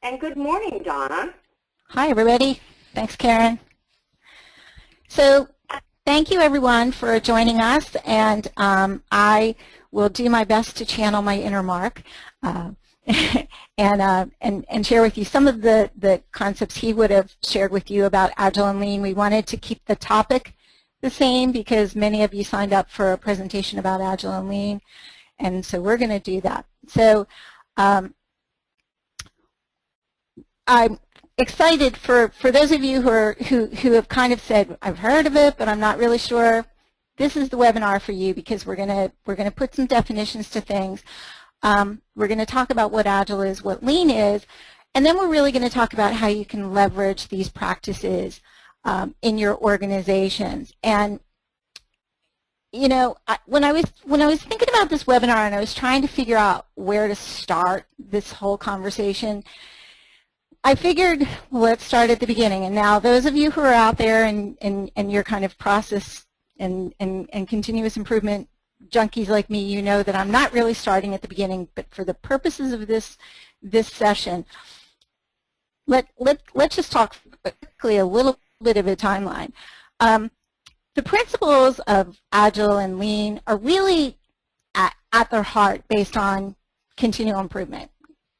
And good morning, Donna. Hi, everybody. Thanks, Karen. So thank you, everyone, for joining us. And I will do my best to channel my inner Mark and share with you some of the concepts he would have shared with you about Agile and Lean. We wanted to keep the topic the same because many of you signed up for a presentation about Agile and Lean. And so we're going to do that. So I'm excited for those of you who have kind of said, I've heard of it, but I'm not really sure. This is the webinar for you because we're gonna put some definitions to things. We're going to talk about what Agile is, what Lean is, and then we're really going to talk about how you can leverage these practices in your organizations. And you know, when I was thinking about this webinar and I was trying to figure out where to start this whole conversation, I figured, well, let's start at the beginning. And now those of you who are out there and you're kind of process and continuous improvement junkies like me, you know that I'm not really starting at the beginning, but for the purposes of this session, let's just talk quickly a little bit of a timeline. The principles of Agile and Lean are really at their heart based on continual improvement.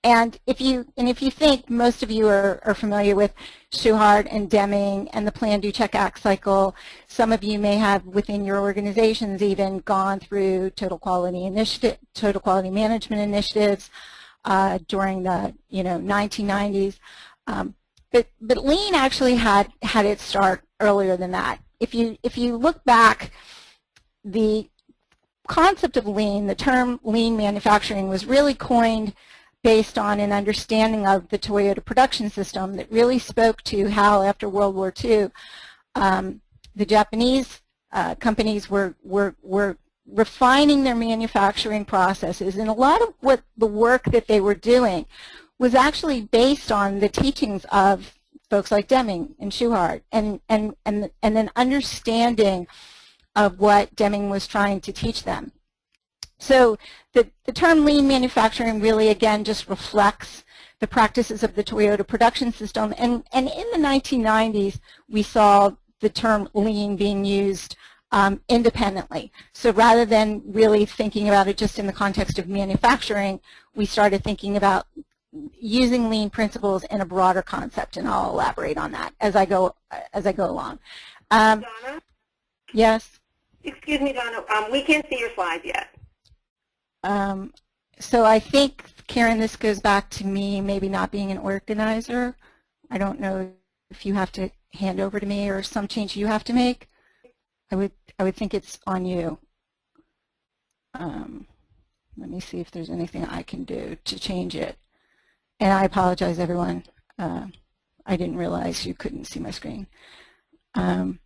And if you think, most of you are familiar with Schuhart and Deming and the Plan, Do, Check, Act cycle. Some of you may have within your organizations even gone through total quality management initiatives during the 1990s. But Lean actually had its start earlier than that. If you look back, the concept of Lean, the term Lean manufacturing, was really coined based on an understanding of the Toyota production system that really spoke to how, after World War II, the Japanese companies were refining their manufacturing processes, and a lot of what the work that they were doing was actually based on the teachings of folks like Deming and Schuhart, and an understanding of what Deming was trying to teach them. So the term Lean manufacturing really, again, just reflects the practices of the Toyota production system. And in the 1990s, we saw the term Lean being used independently. So rather than really thinking about it just in the context of manufacturing, we started thinking about using Lean principles in a broader concept, and I'll elaborate on that as I go along. Donna? Yes? Excuse me, Donna. We can't see your slides yet. So I think, Karen, this goes back to me maybe not being an organizer. I don't know if you have to hand over to me or some change you have to make. I would think it's on you. Let me see if there's anything I can do to change it. And I apologize, everyone. I didn't realize you couldn't see my screen. I'm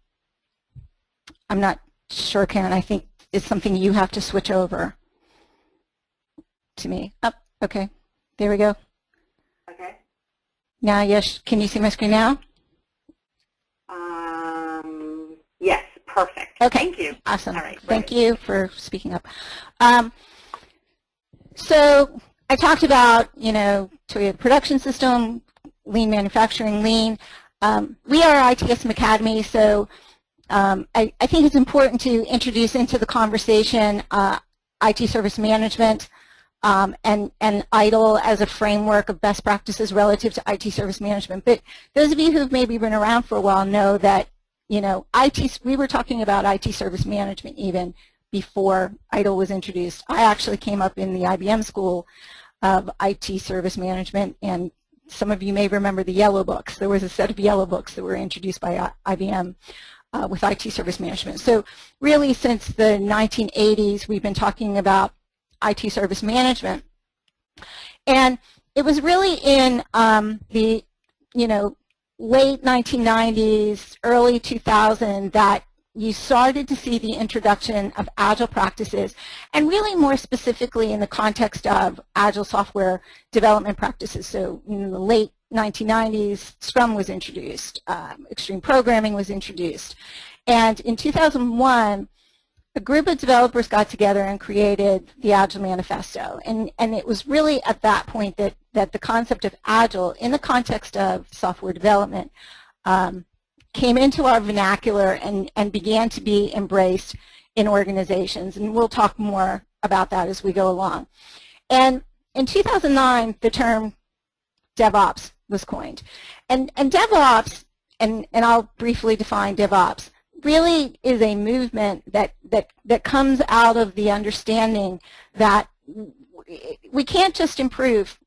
not sure, Karen. I think it's something you have to switch over to me. Oh, okay. There we go. Okay. Now, yes. Can you see my screen now? Yes. Perfect. Okay. Thank you. Awesome. All right. Thank you for speaking up. So I talked about, Toyota production system, Lean manufacturing, Lean. We are ITSM Academy, so I think it's important to introduce into the conversation IT service management and ITIL as a framework of best practices relative to IT service management. But those of you who've maybe been around for a while know that, we were talking about IT service management even before ITIL was introduced. I actually came up in the IBM school of IT service management, and some of you may remember the yellow books. There was a set of yellow books that were introduced by IBM with IT service management. So really, since the 1980s, we've been talking about IT service management. And it was really in the, late 1990s, early 2000 that you started to see the introduction of Agile practices, and really more specifically in the context of Agile software development practices. So in the late 1990s, Scrum was introduced, extreme programming was introduced. And in 2001, a group of developers got together and created the Agile Manifesto. And it was really at that point that that the concept of Agile in the context of software development came into our vernacular and began to be embraced in organizations. And we'll talk more about that as we go along. And in 2009, the term DevOps was coined. And DevOps, and I'll briefly define DevOps, really is a movement that comes out of the understanding that we can't just improve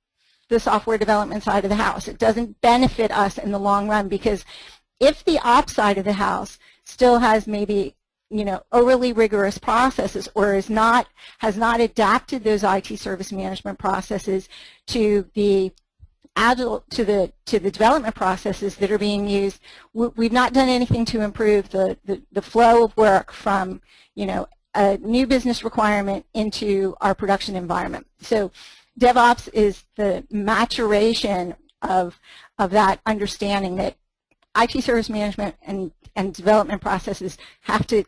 the software development side of the house. It doesn't benefit us in the long run, because if the ops side of the house still has maybe overly rigorous processes, or has not adapted those IT service management processes to the Agile, to the development processes that are being used, we've not done anything to improve the flow of work from a new business requirement into our production environment. So DevOps is the maturation of that understanding that IT service management and development processes have to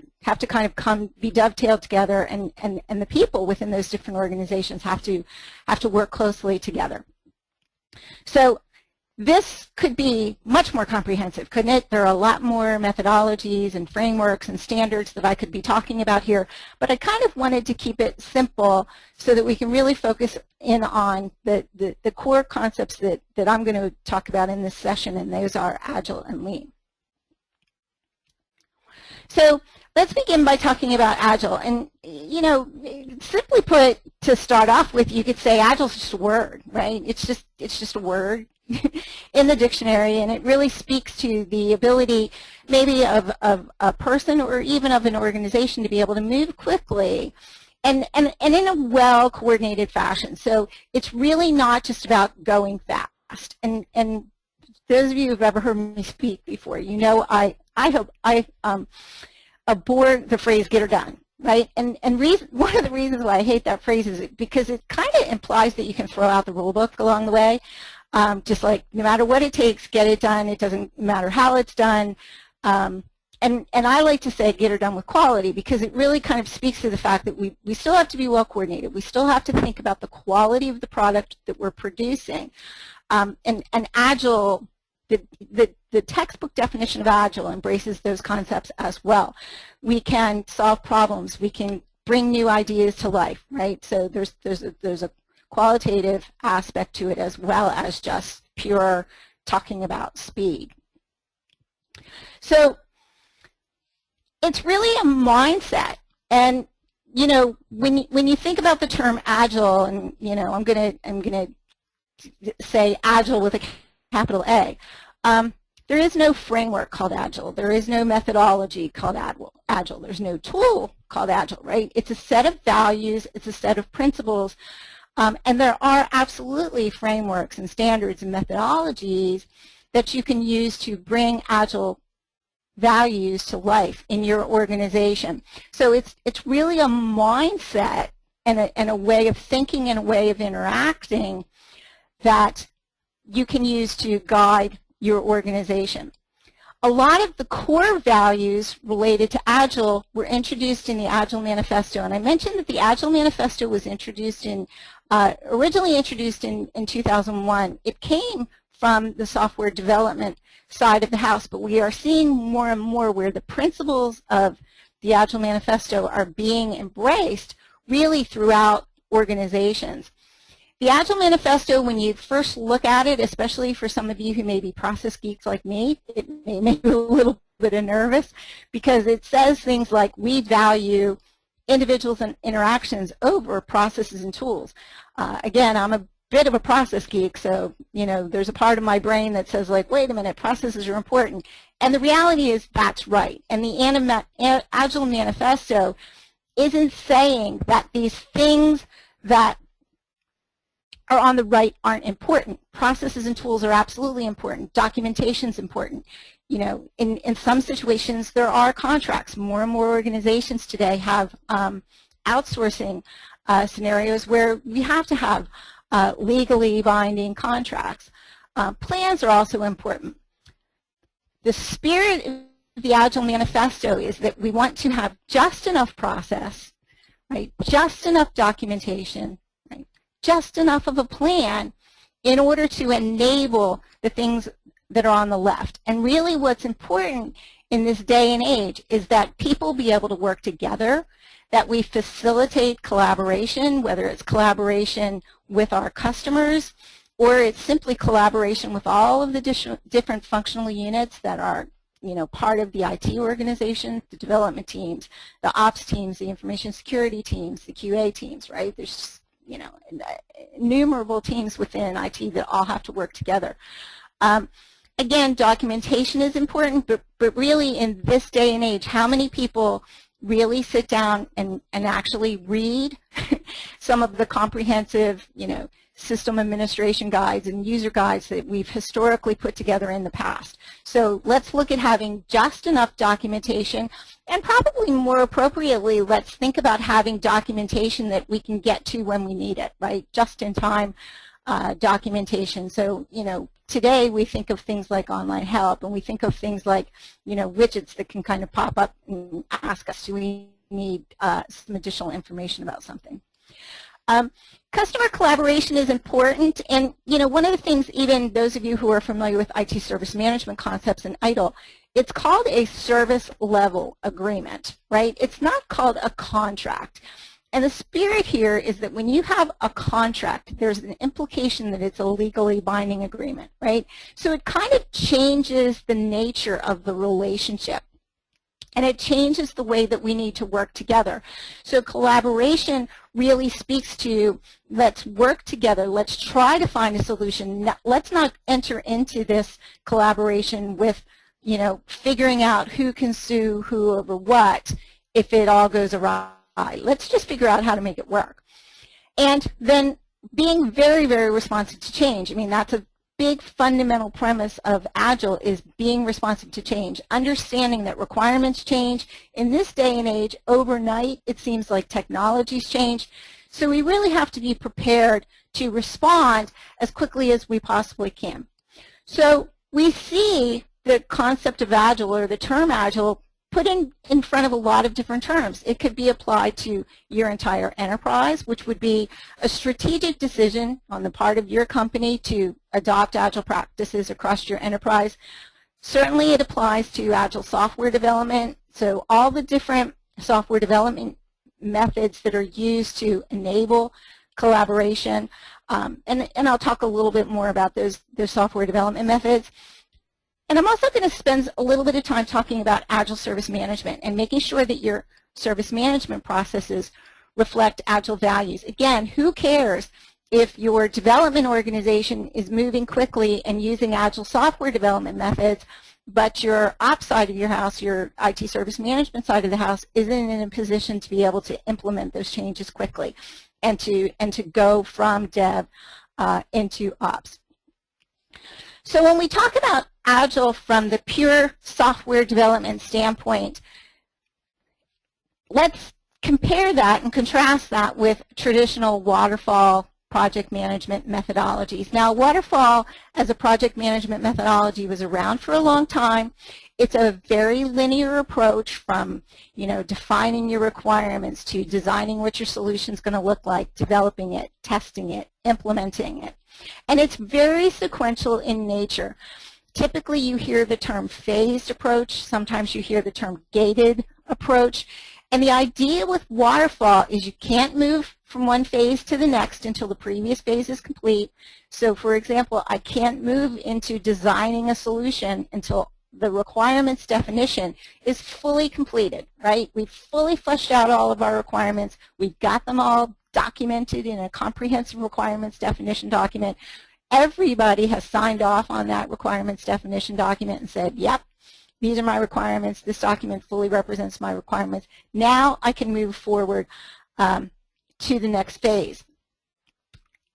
kind of be dovetailed together, and the people within those different organizations have to work closely together. So this could be much more comprehensive, couldn't it? There are a lot more methodologies and frameworks and standards that I could be talking about here, but I kind of wanted to keep it simple so that we can really focus in on the core concepts that I'm going to talk about in this session, and those are Agile and Lean. So let's begin by talking about Agile. And, simply put, to start off with, you could say Agile is just a word, right? It's just a word in the dictionary, and it really speaks to the ability maybe of a person or even of an organization to be able to move quickly and in a well-coordinated fashion. So it's really not just about going fast. And those of you who've ever heard me speak before, I abhor the phrase "get her done," right? And one of the reasons why I hate that phrase is because it kind of implies that you can throw out the rule book along the way. Just like, no matter what it takes, get it done. It doesn't matter how it's done. And I like to say get her done with quality, because it really kind of speaks to the fact that we still have to be well coordinated. We still have to think about the quality of the product that we're producing. And Agile, the textbook definition of Agile embraces those concepts as well. We can solve problems. We can bring new ideas to life, right? So there's a qualitative aspect to it, as well as just pure talking about speed. So it's really a mindset. And when you think about the term Agile, and I'm gonna say Agile with a capital A. There is no framework called Agile. There is no methodology called Agile. There's no tool called Agile, right? It's a set of values. It's a set of principles. And there are absolutely frameworks and standards and methodologies that you can use to bring Agile values to life in your organization. So it's really a mindset and a way of thinking and a way of interacting that you can use to guide your organization. A lot of the core values related to Agile were introduced in the Agile Manifesto, and I mentioned that the Agile Manifesto was introduced originally introduced in 2001. It came from the software development side of the house, but we are seeing more and more where the principles of the Agile Manifesto are being embraced really throughout organizations. The Agile Manifesto, when you first look at it, especially for some of you who may be process geeks like me, it may make you a little bit nervous, because it says things like, we value individuals and interactions over processes and tools. Again, I'm a bit of a process geek, so there's a part of my brain that says, like, wait a minute, processes are important. And the reality is that's right. And the Agile Manifesto isn't saying that these things that are on the right aren't important. Processes and tools are absolutely important. Documentation is important. In some situations there are contracts. More and more organizations today have outsourcing scenarios where we have to have legally binding contracts. Plans are also important. The spirit of the Agile Manifesto is that we want to have just enough process, right? Just enough documentation, right? Just enough of a plan in order to enable the things that are on the left. And really what's important in this day and age is that people be able to work together, that we facilitate collaboration, whether it's collaboration with our customers or it's simply collaboration with all of the different functional units that are, part of the IT organization, the development teams, the ops teams, the information security teams, the QA teams, right? There's, innumerable teams within IT that all have to work together. Again, documentation is important, but really in this day and age, how many people really sit down and actually read some of the comprehensive, system administration guides and user guides that we've historically put together in the past. So let's look at having just enough documentation, and probably more appropriately, let's think about having documentation that we can get to when we need it, right? Just-in-time documentation. So, today we think of things like online help, and we think of things like, widgets that can kind of pop up and ask us, do we need some additional information about something? Customer collaboration is important, and one of the things, even those of you who are familiar with IT service management concepts and ITIL, it's called a service level agreement, right? It's not called a contract. And the spirit here is that when you have a contract, there's an implication that it's a legally binding agreement, right? So it kind of changes the nature of the relationship. And it changes the way that we need to work together. So collaboration really speaks to, let's work together, let's try to find a solution. Let's not enter into this collaboration with, figuring out who can sue who over what if it all goes awry. Let's just figure out how to make it work. And then being very, very responsive to change. I mean, that's a big fundamental premise of Agile, is being responsive to change, understanding that requirements change. In this day and age, overnight, it seems like technologies change. So we really have to be prepared to respond as quickly as we possibly can. So we see the concept of Agile, or the term Agile, put in front of a lot of different terms. It could be applied to your entire enterprise, which would be a strategic decision on the part of your company to adopt Agile practices across your enterprise. Certainly it applies to Agile software development, so all the different software development methods that are used to enable collaboration, and I'll talk a little bit more about those software development methods. And I'm also going to spend a little bit of time talking about Agile service management and making sure that your service management processes reflect Agile values. Again, who cares if your development organization is moving quickly and using Agile software development methods, but your ops side of your house, your IT service management side of the house, isn't in a position to be able to implement those changes quickly and to go from dev into ops. So when we talk about Agile from the pure software development standpoint, let's compare that and contrast that with traditional waterfall project management methodologies. Now, waterfall as a project management methodology was around for a long time. It's a very linear approach from, defining your requirements to designing what your solution is going to look like, developing it, testing it, implementing it. And it's very sequential in nature. Typically, you hear the term phased approach. Sometimes you hear the term gated approach. And the idea with waterfall is you can't move from one phase to the next until the previous phase is complete. So, for example, I can't move into designing a solution until the requirements definition is fully completed, right? We've fully fleshed out all of our requirements. We've got them all documented in a comprehensive requirements definition document. Everybody has signed off on that requirements definition document and said, yep, these are my requirements. This document fully represents my requirements. Now I can move forward to the next phase.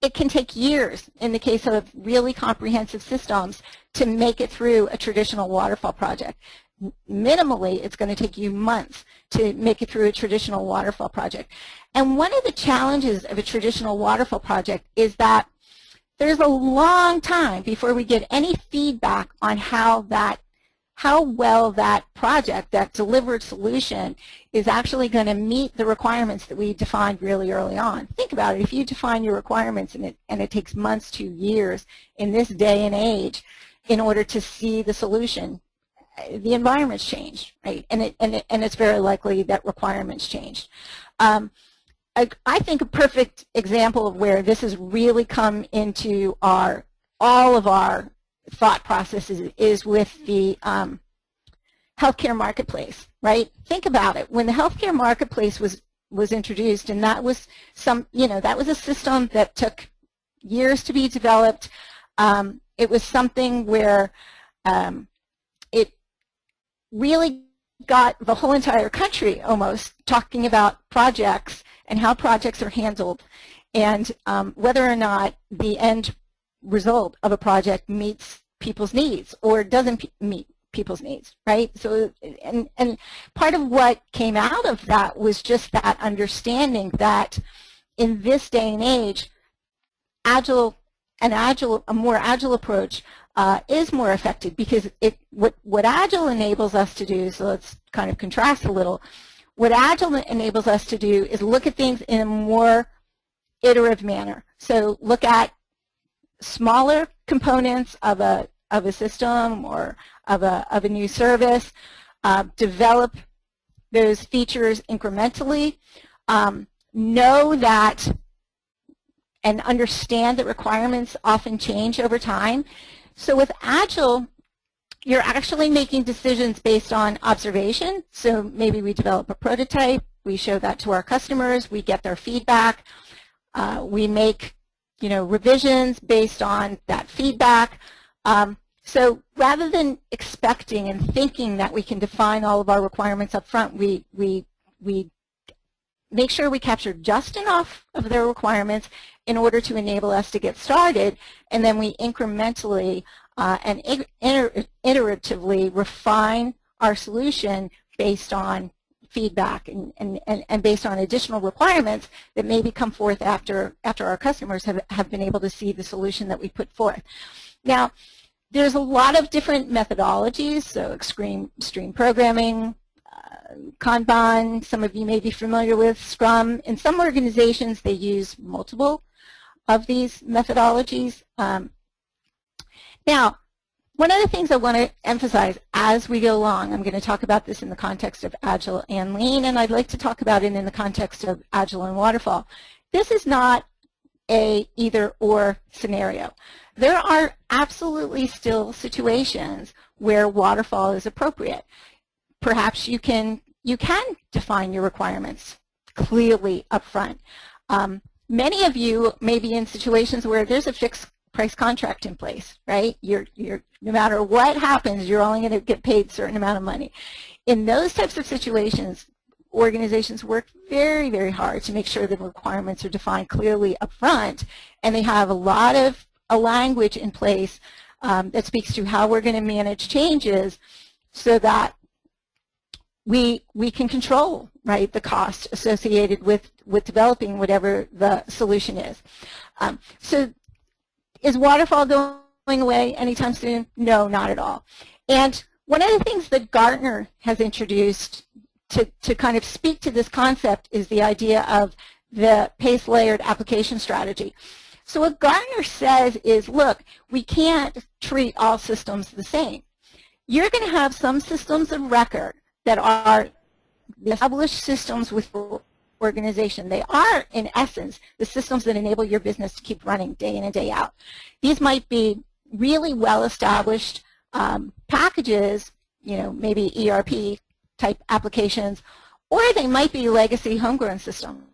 It can take years in the case of really comprehensive systems to make it through a traditional waterfall project. Minimally, it's going to take you months to make it through a traditional waterfall project. And one of the challenges of a traditional waterfall project is that there's a long time before we get any feedback on how how well that project, that delivered solution, is actually going to meet the requirements that we defined really early on. Think about it. If you define your requirements and it takes months to years in this day and age in order to see the solution, the environment's changed, right? And it's very likely that requirements changed. I think a perfect example of where this has really come into all of our thought processes is with the healthcare marketplace, right? Think about it. When the healthcare marketplace was introduced, and that was that was a system that took years to be developed. It was something where it really got the whole entire country almost talking about projects and how projects are handled, and whether or not the end result of a project meets people's needs or doesn't meet people's needs, right? So, and part of what came out of that was just that understanding that in this day and age, a more agile approach is more effective, because what Agile enables us to do, so let's kind of contrast a little, what Agile enables us to do is look at things in a more iterative manner. So look at smaller components of a system or of a new service, develop those features incrementally, know that and understand that requirements often change over time. So with Agile, you're actually making decisions based on observation. So maybe we develop a prototype, we show that to our customers, we get their feedback, we make revisions based on that feedback. So rather than expecting and thinking that we can define all of our requirements up front, we make sure we capture just enough of their requirements in order to enable us to get started, and then we incrementally and iteratively refine our solution based on feedback and based on additional requirements that maybe come forth after our customers have been able to see the solution that we put forth. Now, there's a lot of different methodologies, so extreme programming, Kanban, some of you may be familiar with Scrum. In some organizations, they use multiple of these methodologies. Now, one of the things I want to emphasize as we go along, I'm going to talk about this in the context of Agile and Lean, and I'd like to talk about it in the context of Agile and Waterfall. This is not a either-or scenario. There are absolutely still situations where Waterfall is appropriate. Perhaps you can define your requirements clearly up front. Many of you may be in situations where there's a fixed price contract in place, right? No matter what happens, you're only going to get paid a certain amount of money. In those types of situations, organizations work very, very hard to make sure the requirements are defined clearly up front, and they have a lot of language in place that speaks to how we're going to manage changes so that we can control, right, the cost associated with developing whatever the solution is. So is Waterfall going away anytime soon? No, not at all. And one of the things that Gartner has introduced to kind of speak to this concept is the idea of the pace-layered application strategy. So what Gartner says is, look, we can't treat all systems the same. You're going to have some systems of record that are the established systems with organization. They are, in essence, the systems that enable your business to keep running day in and day out. These might be really well-established packages, maybe ERP-type applications, or they might be legacy homegrown systems,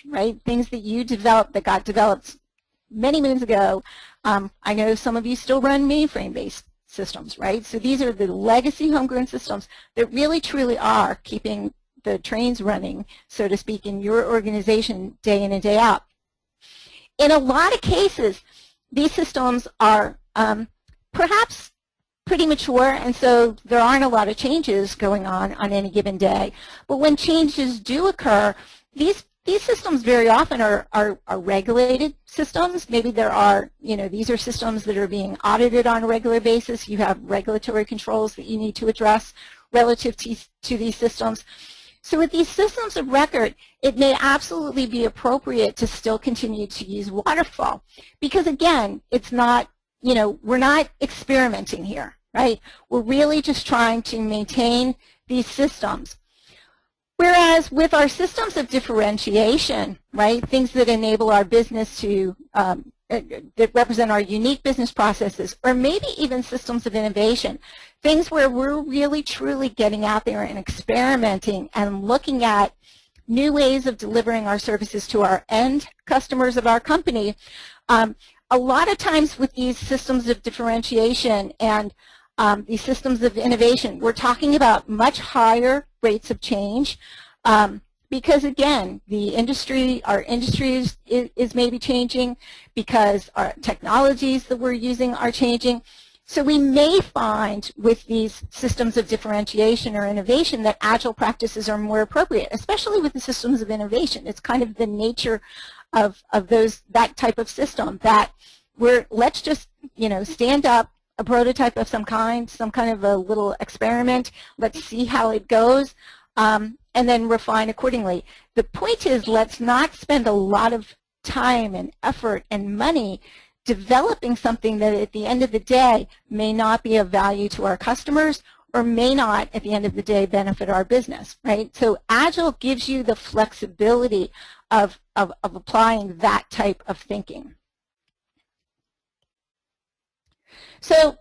right? Things that you developed that got developed many moons ago. I know some of you still run mainframe-based systems, right? So these are the legacy homegrown systems that really truly are keeping the trains running, so to speak, in your organization day in and day out. In a lot of cases, these systems are perhaps pretty mature, and so there aren't a lot of changes going on any given day. But when changes do occur, these these systems very often are regulated systems. Maybe there are, these are systems that are being audited on a regular basis. You have regulatory controls that you need to address relative to these systems. So with these systems of record, it may absolutely be appropriate to still continue to use Waterfall because, again, it's not, we're not experimenting here, right? We're really just trying to maintain these systems. Whereas with our systems of differentiation, right, things that enable our business to, that represent our unique business processes, or maybe even systems of innovation, things where we're really truly getting out there and experimenting and looking at new ways of delivering our services to our end customers of our company. A lot of times with these systems of differentiation and these systems of innovation, we're talking about much higher rates of change because, again, our industry is maybe changing because our technologies that we're using are changing. So we may find with these systems of differentiation or innovation that Agile practices are more appropriate, especially with the systems of innovation. It's kind of the nature of that type of system that let's just, stand up a prototype of some kind of a little experiment. Let's see how it goes, and then refine accordingly. The point is, let's not spend a lot of time and effort and money developing something that at the end of the day may not be of value to our customers or may not at the end of the day benefit our business, right? So Agile gives you the flexibility of applying that type of thinking. So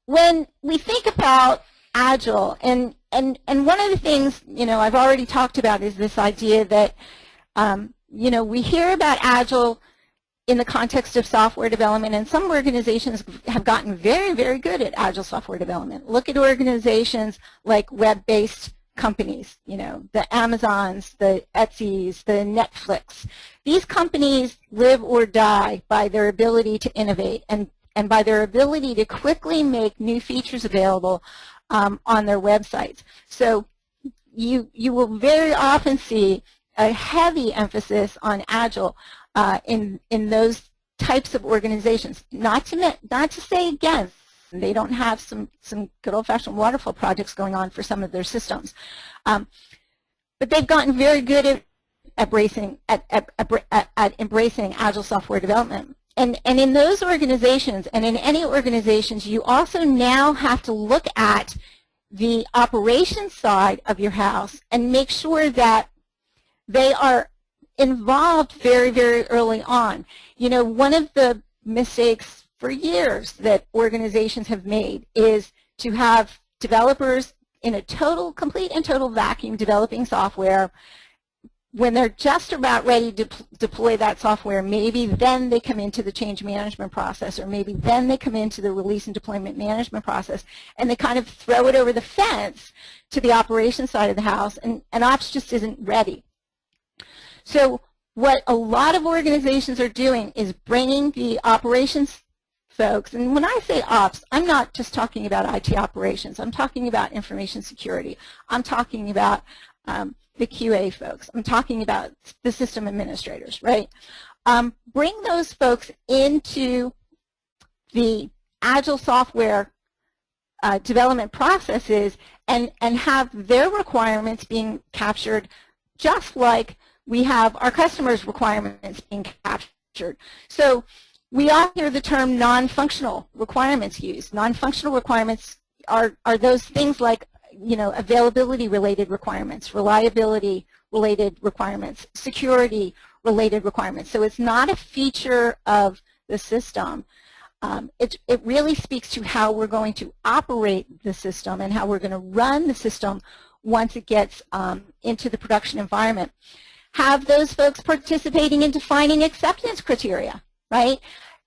when we think about Agile, and one of the things, I've already talked about is this idea that, we hear about Agile in the context of software development, and some organizations have gotten very, very good at Agile software development. Look at organizations like web-based companies, the Amazons, the Etsys, the Netflix. These companies live or die by their ability to innovate and by their ability to quickly make new features available on their websites. So you will very often see a heavy emphasis on Agile in those types of organizations. Not to say, again, they don't have some good old-fashioned waterfall projects going on for some of their systems. But they've gotten very good at embracing Agile software development. And in those organizations, and in any organizations, you also now have to look at the operations side of your house and make sure that they are involved very, very early on. One of the mistakes for years that organizations have made is to have developers in a complete and total vacuum developing software. When they're just about ready to deploy that software, maybe then they come into the change management process, or maybe then they come into the release and deployment management process, and they kind of throw it over the fence to the operations side of the house, and ops just isn't ready. So what a lot of organizations are doing is bringing the operations folks, and when I say ops, I'm not just talking about IT operations. I'm talking about information security. I'm talking about the QA folks. I'm talking about the system administrators, right? Bring those folks into the Agile software development processes and have their requirements being captured just like we have our customers' requirements being captured. So we all hear the term non-functional requirements used. Non-functional requirements are those things like, availability-related requirements, reliability-related requirements, security-related requirements. So it's not a feature of the system. It really speaks to how we're going to operate the system and how we're going to run the system once it gets into the production environment. Have those folks participating in defining acceptance criteria, right?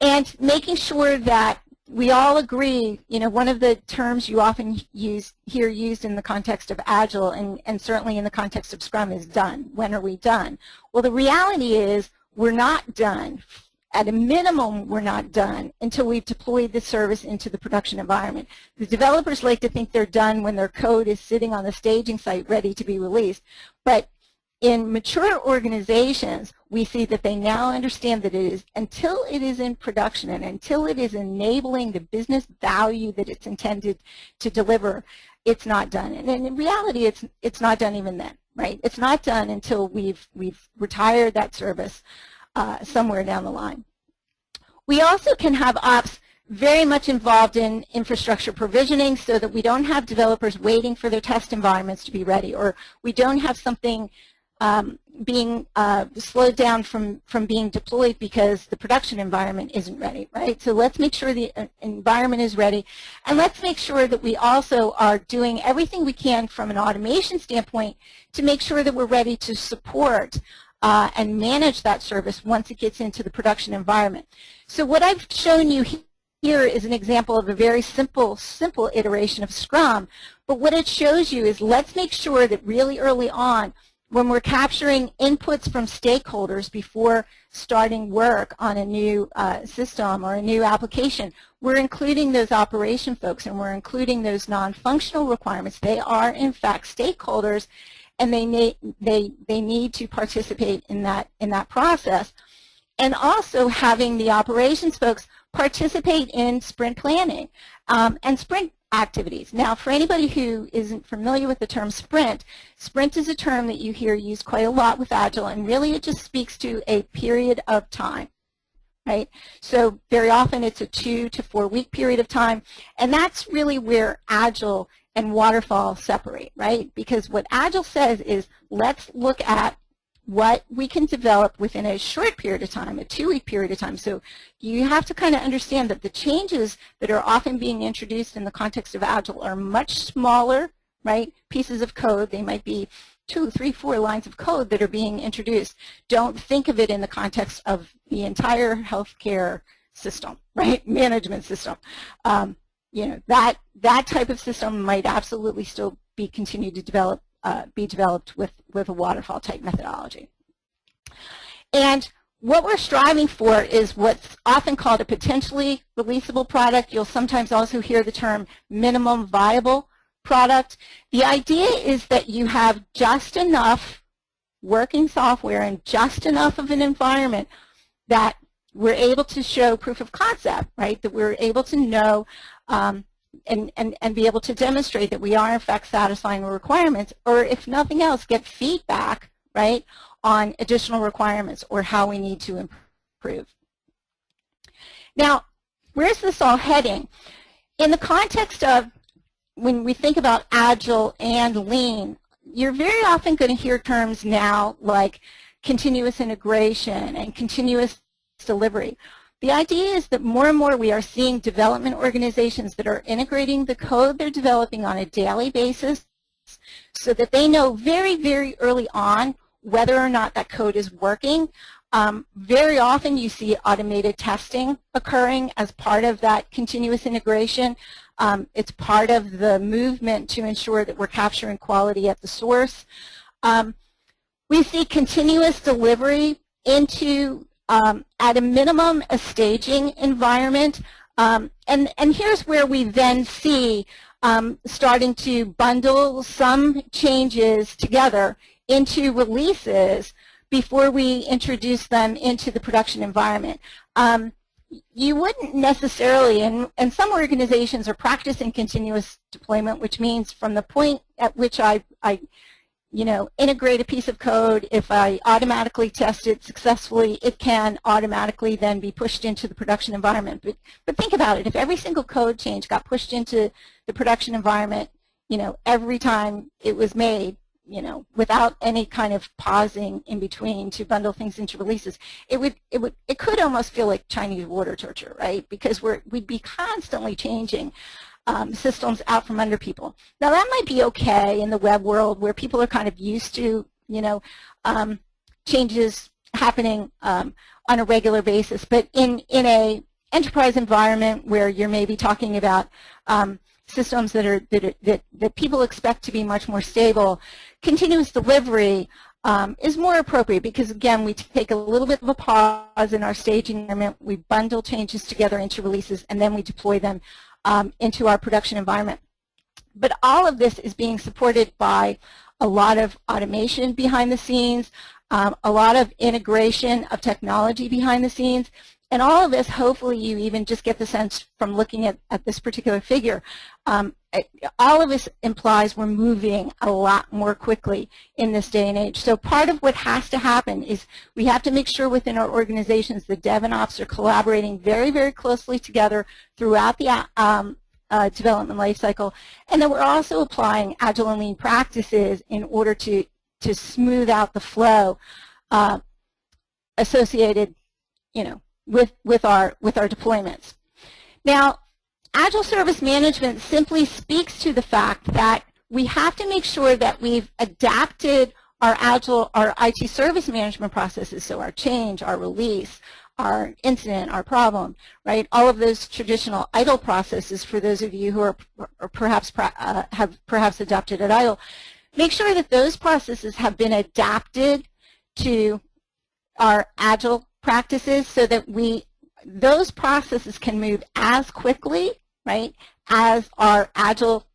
And making sure that we all agree, one of the terms you often hear used in the context of Agile and certainly in the context of Scrum is done. When are we done? Well, the reality is we're not done at a minimum, we're not done until we've deployed the service into the production environment. The developers like to think they're done when their code is sitting on the staging site ready to be released. But in mature organizations, we see that they now understand that it is, until it is in production and until it is enabling the business value that it's intended to deliver, it's not done. And in reality, it's not done even then, right? It's not done until we've retired that service somewhere down the line. We also can have ops very much involved in infrastructure provisioning so that we don't have developers waiting for their test environments to be ready, or we don't have something being slowed down from being deployed because the production environment isn't ready, right? So let's make sure the environment is ready, and let's make sure that we also are doing everything we can from an automation standpoint to make sure that we're ready to support and manage that service once it gets into the production environment. So what I've shown you here is an example of a very simple iteration of Scrum, but what it shows you is let's make sure that really early on, when we're capturing inputs from stakeholders before starting work on a new system or a new application, we're including those operation folks and we're including those non-functional requirements. They are, in fact, stakeholders, and they need to participate in that process. And also having the operations folks participate in sprint planning and sprint activities. Now, for anybody who isn't familiar with the term sprint, sprint is a term that you hear used quite a lot with Agile, and really it just speaks to a period of time, right? So very often it's a 2 to 4 week period of time, and that's really where Agile and Waterfall separate, right? Because what Agile says is let's look at what we can develop within a short period of time, a 2-week period of time. So you have to kind of understand that the changes that are often being introduced in the context of Agile are much smaller, right, pieces of code. They might be 2, 3, 4 lines of code that are being introduced. Don't think of it in the context of the entire healthcare system, right, management system. You know, that type of system might absolutely still be continued to be developed with a waterfall type methodology. And what we're striving for is what's often called a potentially releasable product. You'll sometimes also hear the term minimum viable product. The idea is that you have just enough working software and just enough of an environment that we're able to show proof of concept, right? That we're able to know and be able to demonstrate that we are in fact satisfying the requirements, or if nothing else, get feedback, right, on additional requirements or how we need to improve. Now, where's this all heading? In the context of when we think about Agile and Lean, you're very often going to hear terms now like continuous integration and continuous delivery. The idea is that more and more we are seeing development organizations that are integrating the code they're developing on a daily basis so that they know very, very early on whether or not that code is working. Very often you see automated testing occurring as part of that continuous integration. It's part of the movement to ensure that we're capturing quality at the source. We see continuous delivery into at a minimum, a staging environment. And here's where we then see starting to bundle some changes together into releases before we introduce them into the production environment. You wouldn't necessarily, and some organizations are practicing continuous deployment, which means from the point at which I integrate a piece of code, if I automatically test it successfully, it can automatically then be pushed into the production environment. But think about it. If every single code change got pushed into the production environment, every time it was made, without any kind of pausing in between to bundle things into releases, it could almost feel like Chinese water torture, right? Because we'd be constantly changing systems out from under people. Now that might be okay in the web world where people are kind of used to, changes happening on a regular basis. But in a enterprise environment where you're maybe talking about systems that people expect to be much more stable, continuous delivery is more appropriate because, again, we take a little bit of a pause in our staging environment, we bundle changes together into releases, and then we deploy them into our production environment. But all of this is being supported by a lot of automation behind the scenes, a lot of integration of technology behind the scenes, and all of this, hopefully you even just get the sense from looking at this particular figure, all of this implies we're moving a lot more quickly in this day and age. So part of what has to happen is we have to make sure within our organizations the dev and ops are collaborating very, very closely together throughout the development lifecycle, and then we're also applying Agile and Lean practices in order to smooth out the flow associated, with our deployments. Now, Agile Service Management simply speaks to the fact that we have to make sure that we've adapted our IT service management processes, so our change, our release, our incident, our problem, right? All of those traditional ITIL processes, for those of you who are perhaps have perhaps adopted at ITIL, make sure that those processes have been adapted to our Agile practices so that those processes can move as quickly, right, as our Agile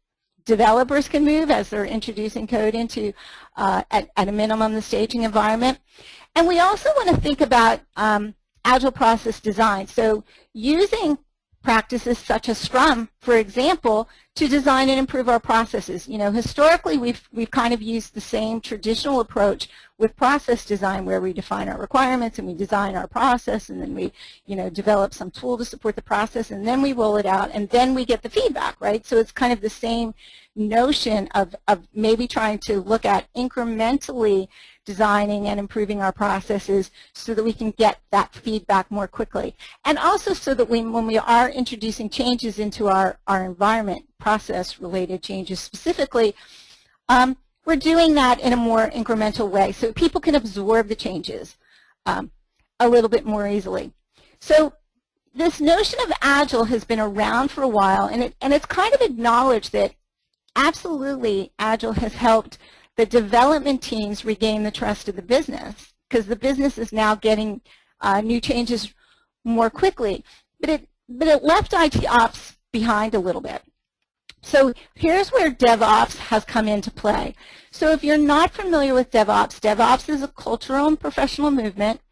developers can move as they're introducing code into, at a minimum, the staging environment. And we also want to think about Agile process design. So using practices such as Scrum, for example, to design and improve our processes. Historically, we've kind of used the same traditional approach with process design, where we define our requirements and we design our process, and then we, develop some tool to support the process, and then we roll it out, and then we get the feedback, right? So it's kind of the same notion of maybe trying to look at incrementally designing and improving our processes so that we can get that feedback more quickly. And also so that when we are introducing changes into our environment, process-related changes specifically, we're doing that in a more incremental way so people can absorb the changes a little bit more easily. So this notion of Agile has been around for a while, and it's kind of acknowledged that absolutely Agile has helped the development teams regain the trust of the business, because the business is now getting new changes more quickly. But it left IT ops behind a little bit. So here's where DevOps has come into play. So if you're not familiar with DevOps, DevOps is a cultural and professional movement,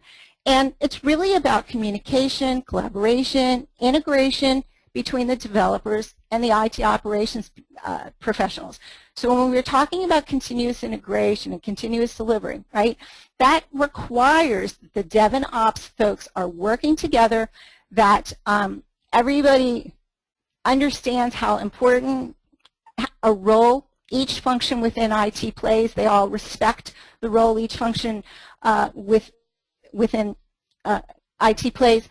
and it's really about communication, collaboration, integration between the developers and the IT operations professionals. So when we're talking about continuous integration and continuous delivery, right, that requires that the Dev and Ops folks are working together, that everybody understands how important a role each function within IT plays. They all respect the role each function within IT plays.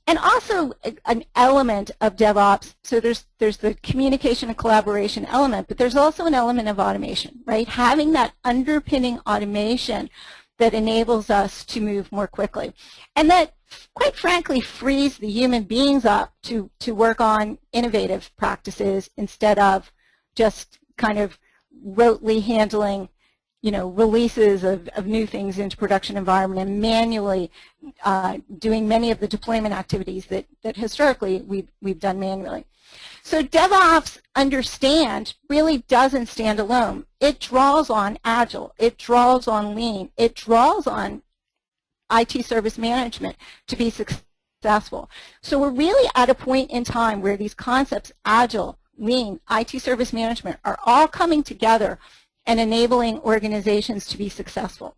And also an element of DevOps, so there's the communication and collaboration element, but there's also an element of automation, right? Having that underpinning automation that enables us to move more quickly. And that, quite frankly, frees the human beings up to work on innovative practices instead of just kind of rotely handling releases of new things into production environment and manually doing many of the deployment activities that historically we've done manually. So DevOps really doesn't stand alone. It draws on Agile. It draws on Lean. It draws on IT service management to be successful. So we're really at a point in time where these concepts, Agile, Lean, IT service management, are all coming together and enabling organizations to be successful.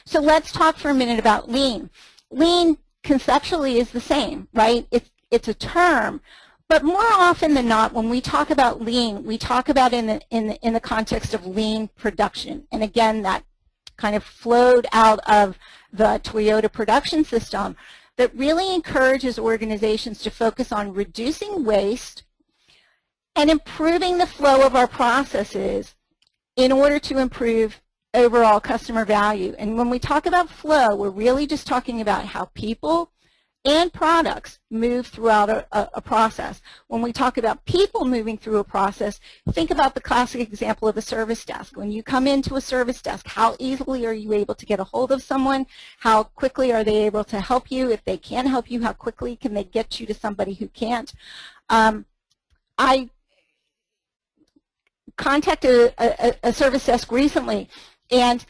So let's talk for a minute about Lean. Lean conceptually is the same, right? It's a term, but more often than not, when we talk about Lean, we talk about in the context of Lean production. And again, that kind of flowed out of the Toyota production system that really encourages organizations to focus on reducing waste and improving the flow of our processes in order to improve overall customer value. And when we talk about flow, we're really just talking about how people, and products move throughout a process. When we talk about people moving through a process, think about the classic example of a service desk. When you come into a service desk, how easily are you able to get a hold of someone? How quickly are they able to help you? If they can help you, how quickly can they get you to somebody who can't? I contacted a service desk recently, and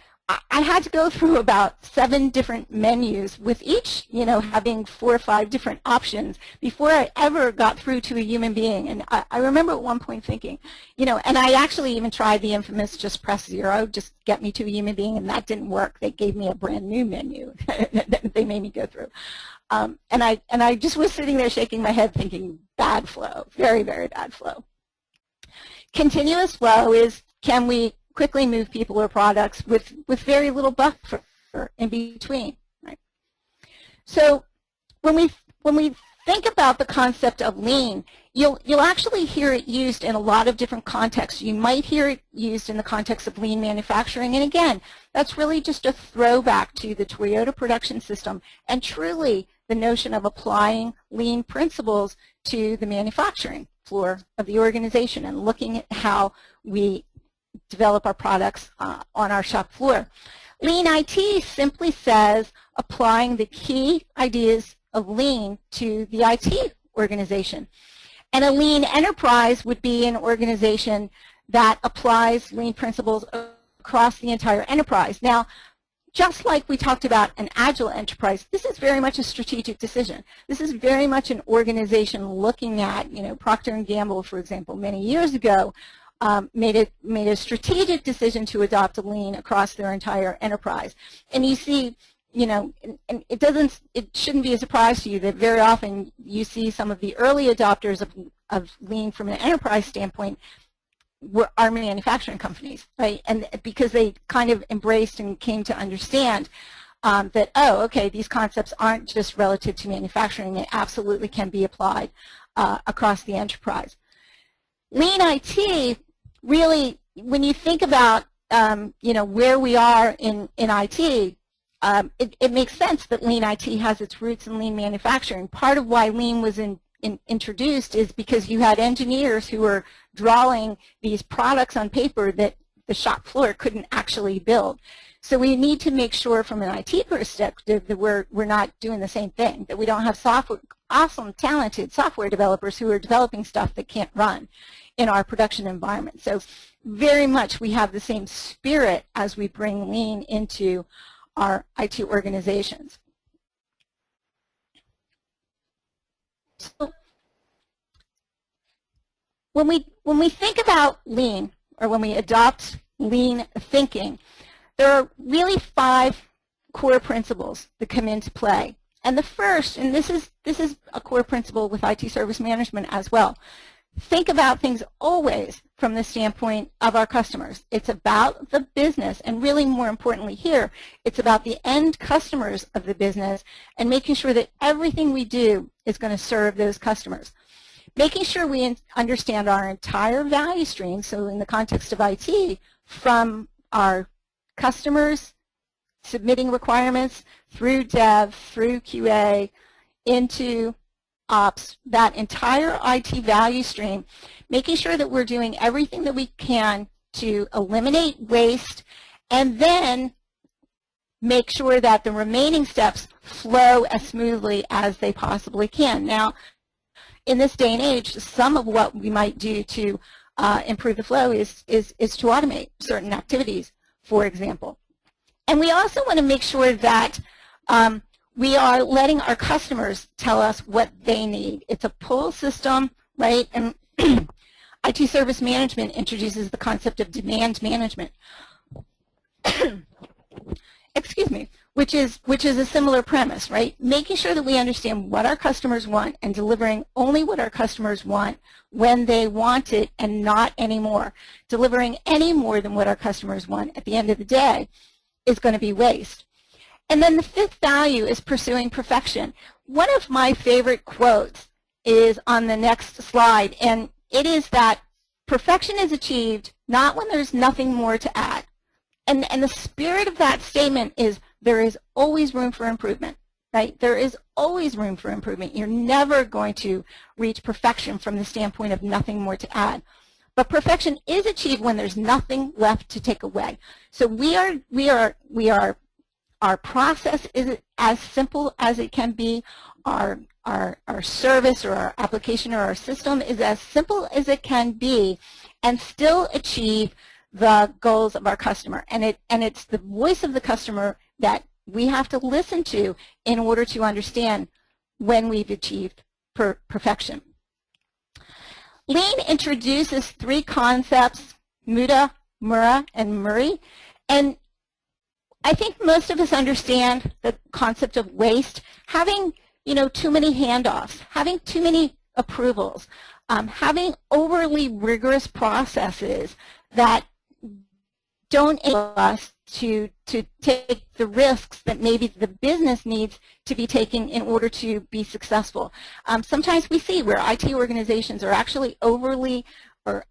I had to go through about 7 different menus, with each, having 4 or 5 different options before I ever got through to a human being. And I remember at one point thinking, and I actually even tried the infamous just press 0, just get me to a human being, and that didn't work. They gave me a brand new menu that they made me go through. And I just was sitting there shaking my head thinking, bad flow, very, very bad flow. Continuous flow is, can we quickly move people or products with very little buffer in between, right? So when we think about the concept of lean, you'll actually hear it used in a lot of different contexts. You might hear it used in the context of lean manufacturing, and again, that's really just a throwback to the Toyota production system and truly the notion of applying lean principles to the manufacturing floor of the organization and looking at how we develop our products on our shop floor. Lean IT simply says applying the key ideas of lean to the IT organization. And a lean enterprise would be an organization that applies lean principles across the entire enterprise. Now, just like we talked about an agile enterprise, this is very much a strategic decision. This is very much an organization looking at, Procter & Gamble, for example, many years ago, made a strategic decision to adopt a lean across their entire enterprise. And you see, and it shouldn't be a surprise to you that very often you see some of the early adopters of lean from an enterprise standpoint are manufacturing companies, right? And because they kind of embraced and came to understand that, oh, okay, these concepts aren't just relative to manufacturing, they absolutely can be applied across the enterprise. Lean IT, really, when you think about where we are in IT, it makes sense that lean IT has its roots in lean manufacturing. Part of why lean was introduced is because you had engineers who were drawing these products on paper that the shop floor couldn't actually build. So we need to make sure from an IT perspective that we're not doing the same thing, that we don't have awesome, talented software developers who are developing stuff that can't run in our production environment. So very much we have the same spirit as we bring lean into our IT organizations. So when we think about lean, or when we adopt lean thinking, there are really 5 core principles that come into play. And the first, and this is a core principle with IT service management as well, think about things always from the standpoint of our customers. It's about the business, and really more importantly here, it's about the end customers of the business and making sure that everything we do is going to serve those customers. Making sure we understand our entire value stream, so in the context of IT, from our customers submitting requirements through dev, through QA, into ops, that entire IT value stream, making sure that we're doing everything that we can to eliminate waste, and then make sure that the remaining steps flow as smoothly as they possibly can. Now, in this day and age, some of what we might do to improve the flow is to automate certain activities, for example. And we also want to make sure that we are letting our customers tell us what they need. It's a pull system, right? And IT service management introduces the concept of demand management. Excuse me, which is a similar premise, right? Making sure that we understand what our customers want and delivering only what our customers want when they want it and not any more. Delivering any more than what our customers want at the end of the day is going to be waste. And then the 5th value is pursuing perfection. One of my favorite quotes is on the next slide, and it is that perfection is achieved not when there's nothing more to add. And the spirit of that statement is there is always room for improvement, right? There is always room for improvement. You're never going to reach perfection from the standpoint of nothing more to add. But perfection is achieved when there's nothing left to take away. So our process is as simple as it can be. Our service or our application or our system is as simple as it can be and still achieve the goals of our customer. And it's the voice of the customer that we have to listen to in order to understand when we've achieved perfection. Lean introduces 3 concepts, Muda, Mura, and Murray. And I think most of us understand the concept of waste. Having, too many handoffs, having too many approvals, having overly rigorous processes that don't enable us to take the risks that maybe the business needs to be taken in order to be successful. Sometimes we see where IT organizations are actually overly or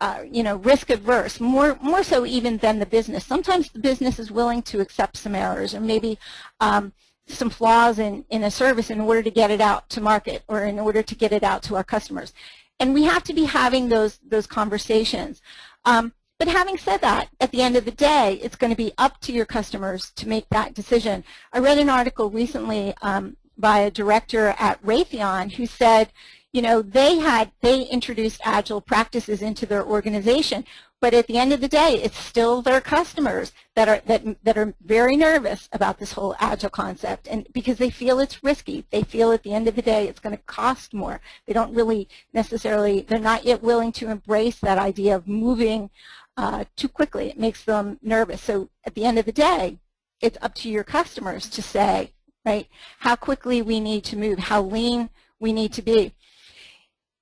risk averse, more so even than the business. Sometimes the business is willing to accept some errors or maybe some flaws in a service in order to get it out to market or in order to get it out to our customers. And we have to be having those conversations. But having said that, at the end of the day, it's going to be up to your customers to make that decision. I read an article recently by a director at Raytheon who said, they introduced Agile practices into their organization, but at the end of the day, it's still their customers that are very nervous about this whole Agile concept, and because they feel it's risky. They feel at the end of the day it's going to cost more. They don't really necessarily, they're not yet willing to embrace that idea of moving too quickly. It makes them nervous. So at the end of the day, it's up to your customers to say, right, how quickly we need to move, how lean we need to be.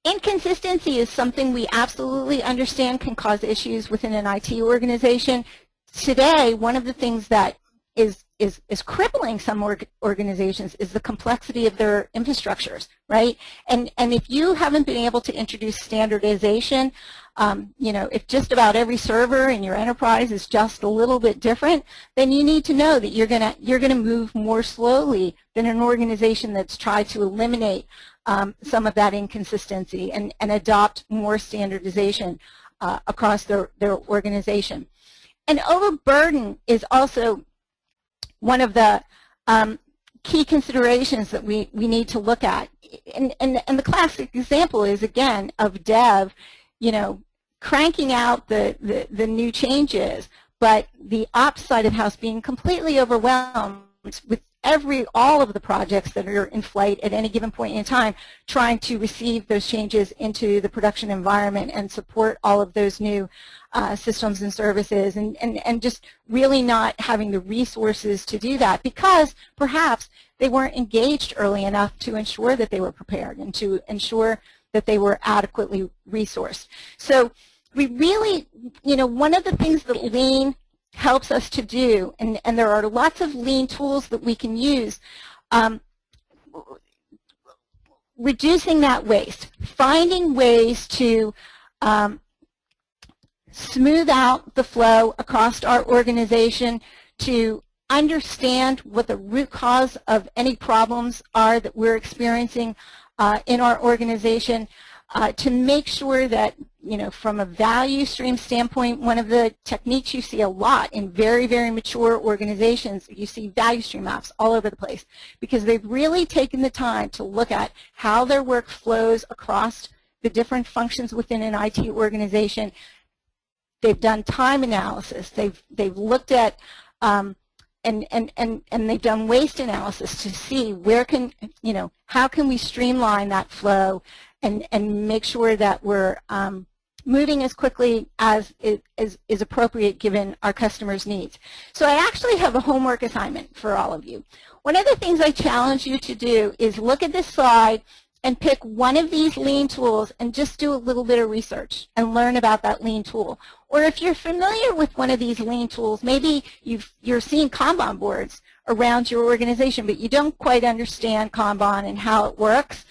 Inconsistency is something we absolutely understand can cause issues within an IT organization. Today, one of the things that is crippling some organizations is the complexity of their infrastructures, right? And if you haven't been able to introduce standardization, if just about every server in your enterprise is just a little bit different, then you need to know that you're gonna move more slowly than an organization that's tried to eliminate some of that inconsistency and adopt more standardization across their organization. And overburden is also one of the key considerations that we need to look at. And the classic example is, again, of dev, cranking out the new changes, but the ops side of the house being completely overwhelmed with all of the projects that are in flight at any given point in time, trying to receive those changes into the production environment and support all of those new systems and services, and just really not having the resources to do that because perhaps they weren't engaged early enough to ensure that they were prepared and to ensure that they were adequately resourced. So we really, one of the things that Lean helps us to do, and there are lots of Lean tools that we can use, reducing that waste, finding ways to smooth out the flow across our organization, to understand what the root cause of any problems are that we're experiencing in our organization, to make sure that, from a value stream standpoint, one of the techniques you see a lot in very, very mature organizations, you see value stream maps all over the place because they've really taken the time to look at how their work flows across the different functions within an IT organization. They've done time analysis. They've looked at and they've done waste analysis to see where can, how can we streamline that flow and make sure that we're moving as quickly as is appropriate given our customers' needs. So I actually have a homework assignment for all of you. One of the things I challenge you to do is look at this slide and pick one of these Lean tools and just do a little bit of research and learn about that Lean tool. Or if you're familiar with one of these Lean tools, maybe you're seeing Kanban boards around your organization, but you don't quite understand Kanban and how it works.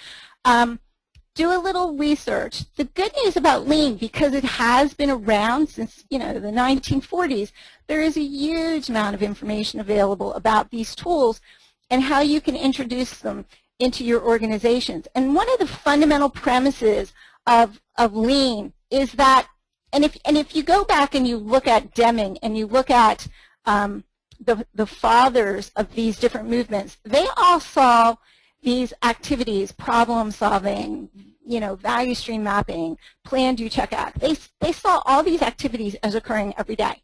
Do a little research. The good news about Lean, because it has been around since, the 1940s, there is a huge amount of information available about these tools and how you can introduce them into your organizations. And one of the fundamental premises of Lean is that, and if you go back and you look at Deming and you look at the fathers of these different movements, they all saw these activities, problem solving, value stream mapping, plan, do, check, act. They saw all these activities as occurring every day,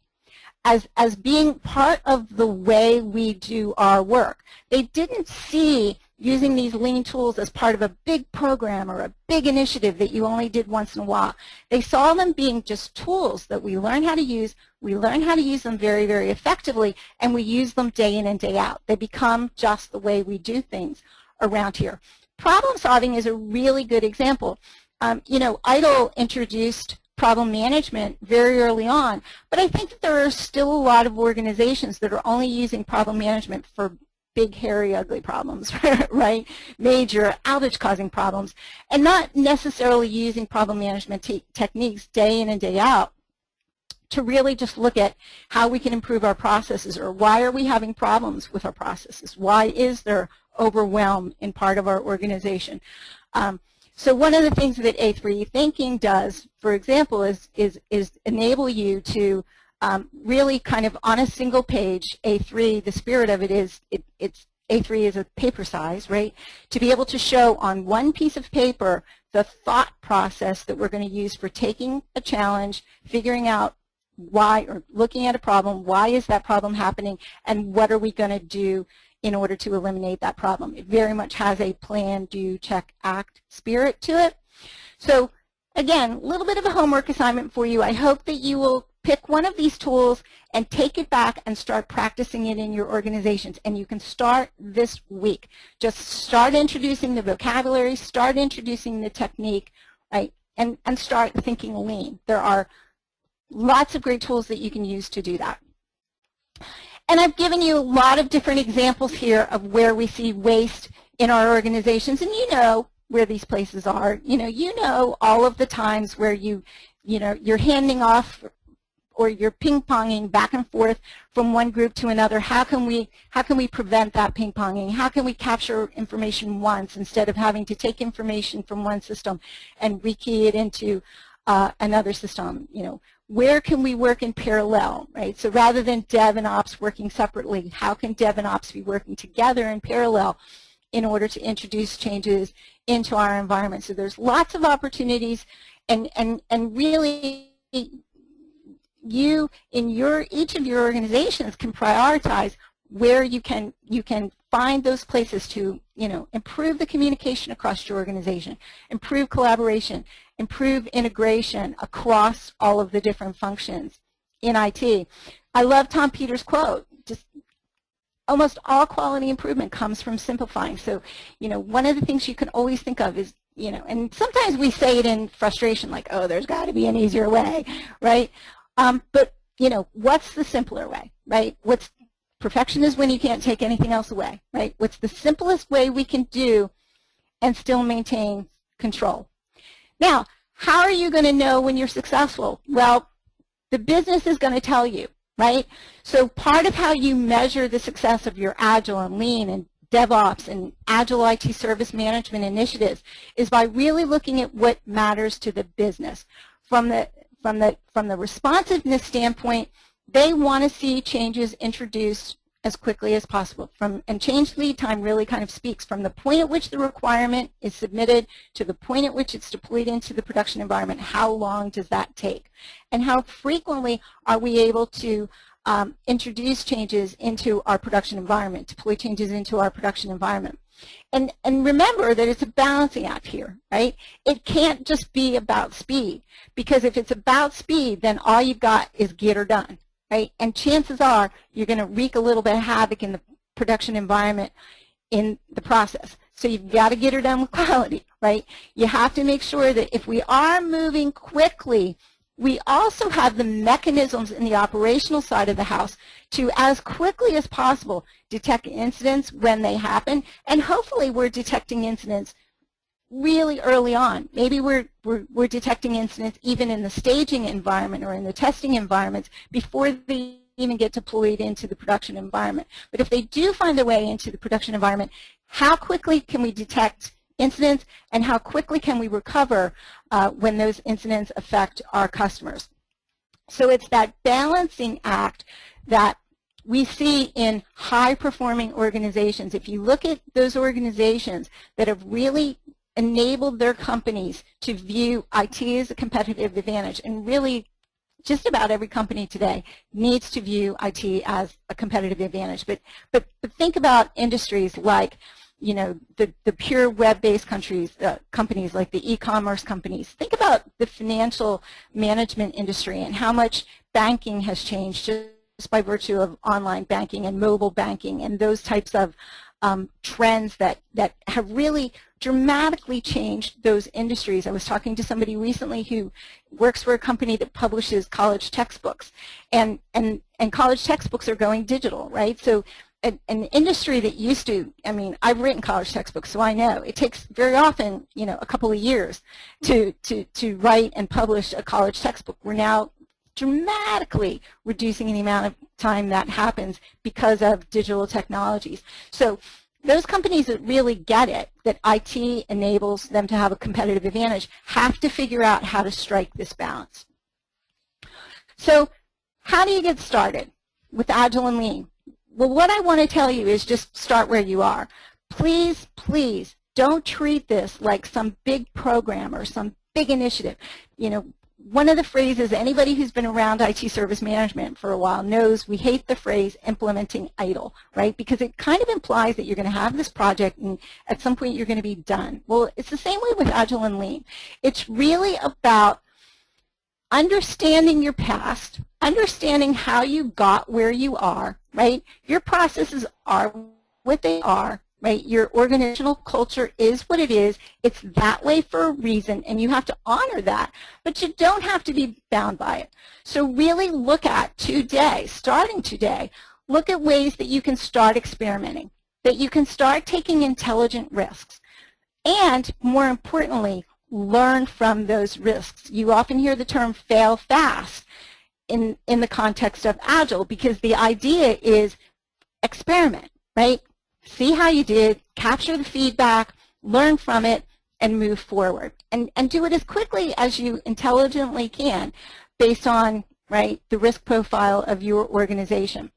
as being part of the way we do our work. They didn't see using these Lean tools as part of a big program or a big initiative that you only did once in a while. They saw them being just tools that we learn how to use. We learn how to use them very, very effectively, and we use them day in and day out. They become just the way we do things around here. Problem solving is a really good example. ITIL introduced problem management very early on, but I think that there are still a lot of organizations that are only using problem management for big, hairy, ugly problems, right? Major outage-causing problems, and not necessarily using problem management techniques day in and day out to really just look at how we can improve our processes, or why are we having problems with our processes? Why is there overwhelm in part of our organization? So one of the things that A3 thinking does, for example, is enable you to really kind of on a single page. A3, the spirit of it is, A3 is a paper size, right? To be able to show on one piece of paper the thought process that we're going to use for taking a challenge, figuring out why, or looking at a problem, why is that problem happening, and what are we going to do in order to eliminate that problem. It very much has a plan, do, check, act spirit to it. So again, a little bit of a homework assignment for you. I hope that you will pick one of these tools and take it back and start practicing it in your organizations. And you can start this week. Just start introducing the vocabulary, start introducing the technique, right? And start thinking Lean. There are lots of great tools that you can use to do that. And I've given you a lot of different examples here of where we see waste in our organizations, and you know where these places are. You know all of the times where you're handing off, or you're ping-ponging back and forth from one group to another. How can we prevent that ping-ponging? How can we capture information once instead of having to take information from one system and rekey it into another system? Where can we work in parallel, right? So rather than dev and ops working separately, how can dev and ops be working together in parallel in order to introduce changes into our environment? So there's lots of opportunities, and really you in each of your organizations can prioritize where you can find those places to improve the communication across your organization, improve collaboration, improve integration across all of the different functions in IT. I love Tom Peters' quote, just almost all quality improvement comes from simplifying. So, one of the things you can always think of is, and sometimes we say it in frustration, like, oh, there's got to be an easier way, right? But, what's the simpler way, right? Perfection is when you can't take anything else away, right? What's the simplest way we can do and still maintain control? Now, how are you going to know when you're successful? Well, the business is going to tell you, right? So part of how you measure the success of your Agile and Lean and DevOps and Agile IT service management initiatives is by really looking at what matters to the business. From the responsiveness standpoint, they want to see changes introduced as quickly as possible. And change lead time really kind of speaks from the point at which the requirement is submitted to the point at which it's deployed into the production environment. How long does that take? And how frequently are we able to introduce changes into our production environment, deploy changes into our production environment? And remember that it's a balancing act here, right? It can't just be about speed, because if it's about speed, then all you've got is get her done. Right? And chances are you're going to wreak a little bit of havoc in the production environment in the process. So you've got to get her done with quality, right? You have to make sure that if we are moving quickly, we also have the mechanisms in the operational side of the house to, as quickly as possible, detect incidents when they happen. And hopefully we're detecting incidents really early on. Maybe we're detecting incidents even in the staging environment or in the testing environments before they even get deployed into the production environment. But if they do find their way into the production environment, how quickly can we detect incidents and how quickly can we recover when those incidents affect our customers. So it's that balancing act that we see in high-performing organizations. If you look at those organizations that have really enabled their companies to view IT as a competitive advantage, and really just about every company today needs to view IT as a competitive advantage. But think about industries like, you know, the pure web-based companies like the e-commerce companies. Think about the financial management industry and how much banking has changed just by virtue of online banking and mobile banking and those types of trends that have really dramatically changed those industries. I was talking to somebody recently who works for a company that publishes college textbooks, and college textbooks are going digital, right? So an industry that used to, I mean, I've written college textbooks, so I know it takes very often, you know, a couple of years to write and publish a college textbook. We're now dramatically reducing the amount of time that happens because of digital technologies. So those companies that really get it, that IT enables them to have a competitive advantage, have to figure out how to strike this balance. So how do you get started with Agile and Lean? Well, what I want to tell you is just start where you are. Please, please don't treat this like some big program or some big initiative. You know, one of the phrases, anybody who's been around IT service management for a while knows we hate the phrase implementing idle, right? Because it kind of implies that you're going to have this project and at some point you're going to be done. Well, it's the same way with Agile and Lean. It's really about understanding your past, understanding how you got where you are, right? Your processes are what they are, right? Your organizational culture is what it is. It's that way for a reason, and you have to honor that, but you don't have to be bound by it. So really look at today, starting today, look at ways that you can start experimenting, that you can start taking intelligent risks, and more importantly, learn from those risks. You often hear the term fail fast in the context of Agile, because the idea is experiment, right? See how you did, capture the feedback, learn from it, and move forward. And do it as quickly as you intelligently can based on, right, the risk profile of your organization.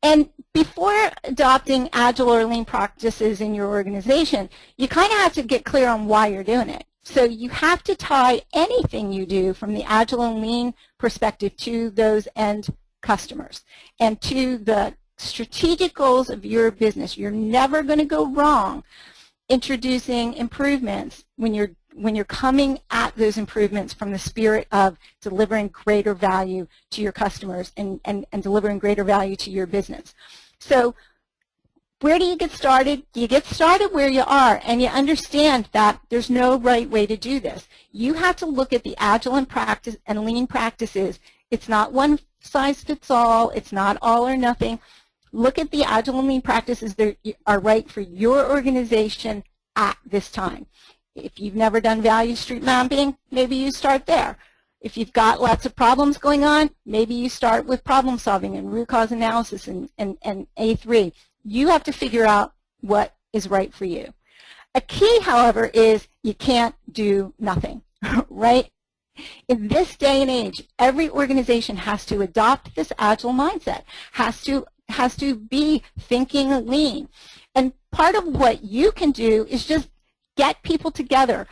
And before adopting Agile or Lean practices in your organization, you kind of have to get clear on why you're doing it. So you have to tie anything you do from the Agile and Lean perspective to those end customers and to the strategic goals of your business. You're never going to go wrong introducing improvements when you're coming at those improvements from the spirit of delivering greater value to your customers and delivering greater value to your business. So where do you get started? You get started where you are, and you understand that there's no right way to do this. You have to look at the Agile and Lean practices. It's not one size fits all. It's not all or nothing. Look at the Agile and Lean practices that are right for your organization at this time. If you've never done value stream mapping, maybe you start there. If you've got lots of problems going on, maybe you start with problem solving and root cause analysis and A3. You have to figure out what is right for you. A key, however, is you can't do nothing, right? In this day and age, every organization has to adopt this Agile mindset, has to be thinking lean. And part of what you can do is just get people together.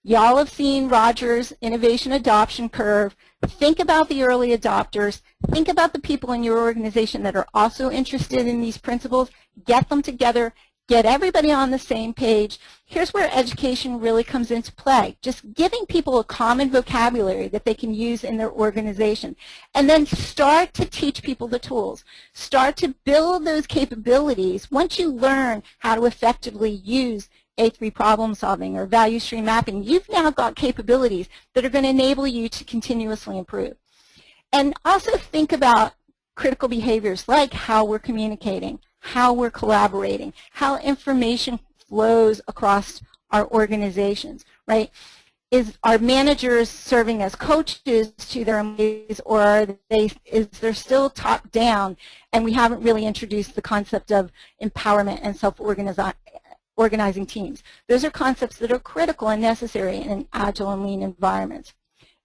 Y'all have seen Roger's innovation adoption curve. Think about the early adopters. Think about the people in your organization that are also interested in these principles. Get them together. Get everybody on the same page. Here's where education really comes into play. Just giving people a common vocabulary that they can use in their organization. And then start to teach people the tools. Start to build those capabilities. Once you learn how to effectively use A3 problem solving or value stream mapping, you've now got capabilities that are going to enable you to continuously improve. And also think about critical behaviors like how we're communicating, how we're collaborating, how information flows across our organizations, right? Is our managers serving as coaches to their employees, or is there still top down and we haven't really introduced the concept of empowerment and organizing teams. Those are concepts that are critical and necessary in Agile and Lean environments.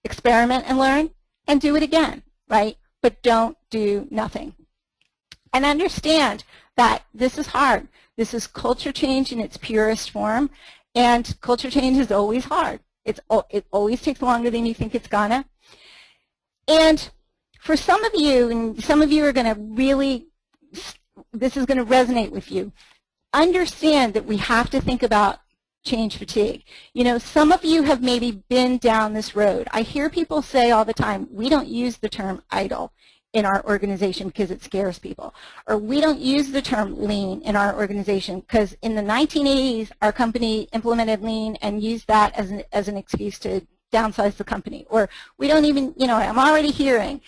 Experiment and learn, and do it again, right? But don't do nothing. And understand that this is hard. This is culture change in its purest form, and culture change is always hard. It always takes longer than you think it's gonna. And for some of you, and some of you are going to really, this is going to resonate with you, understand that we have to think about change fatigue. You know, some of you have maybe been down this road. I hear people say all the time, we don't use the term idle in our organization because it scares people. Or we don't use the term lean in our organization because in the 1980s, our company implemented lean and used that as an excuse to downsize the company. Or we don't even, you know, I'm already hearing,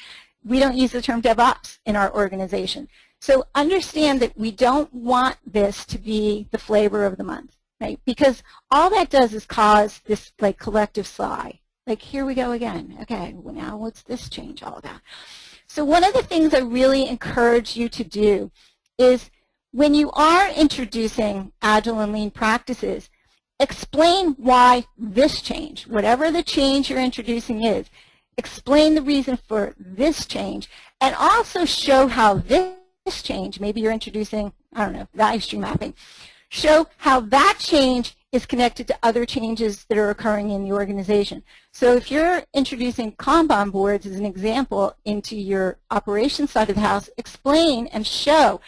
we don't use the term DevOps in our organization. So understand that we don't want this to be the flavor of the month, right? Because all that does is cause this like collective sigh. Like, here we go again. Okay, well, now what's this change all about? So one of the things I really encourage you to do is when you are introducing Agile and Lean practices, explain why this change, whatever the change you're introducing is, explain the reason for this change, and also show how this change, maybe you're introducing, I don't know, value stream mapping, show how that change is connected to other changes that are occurring in the organization. So if you're introducing Kanban boards as an example into your operations side of the house, explain and show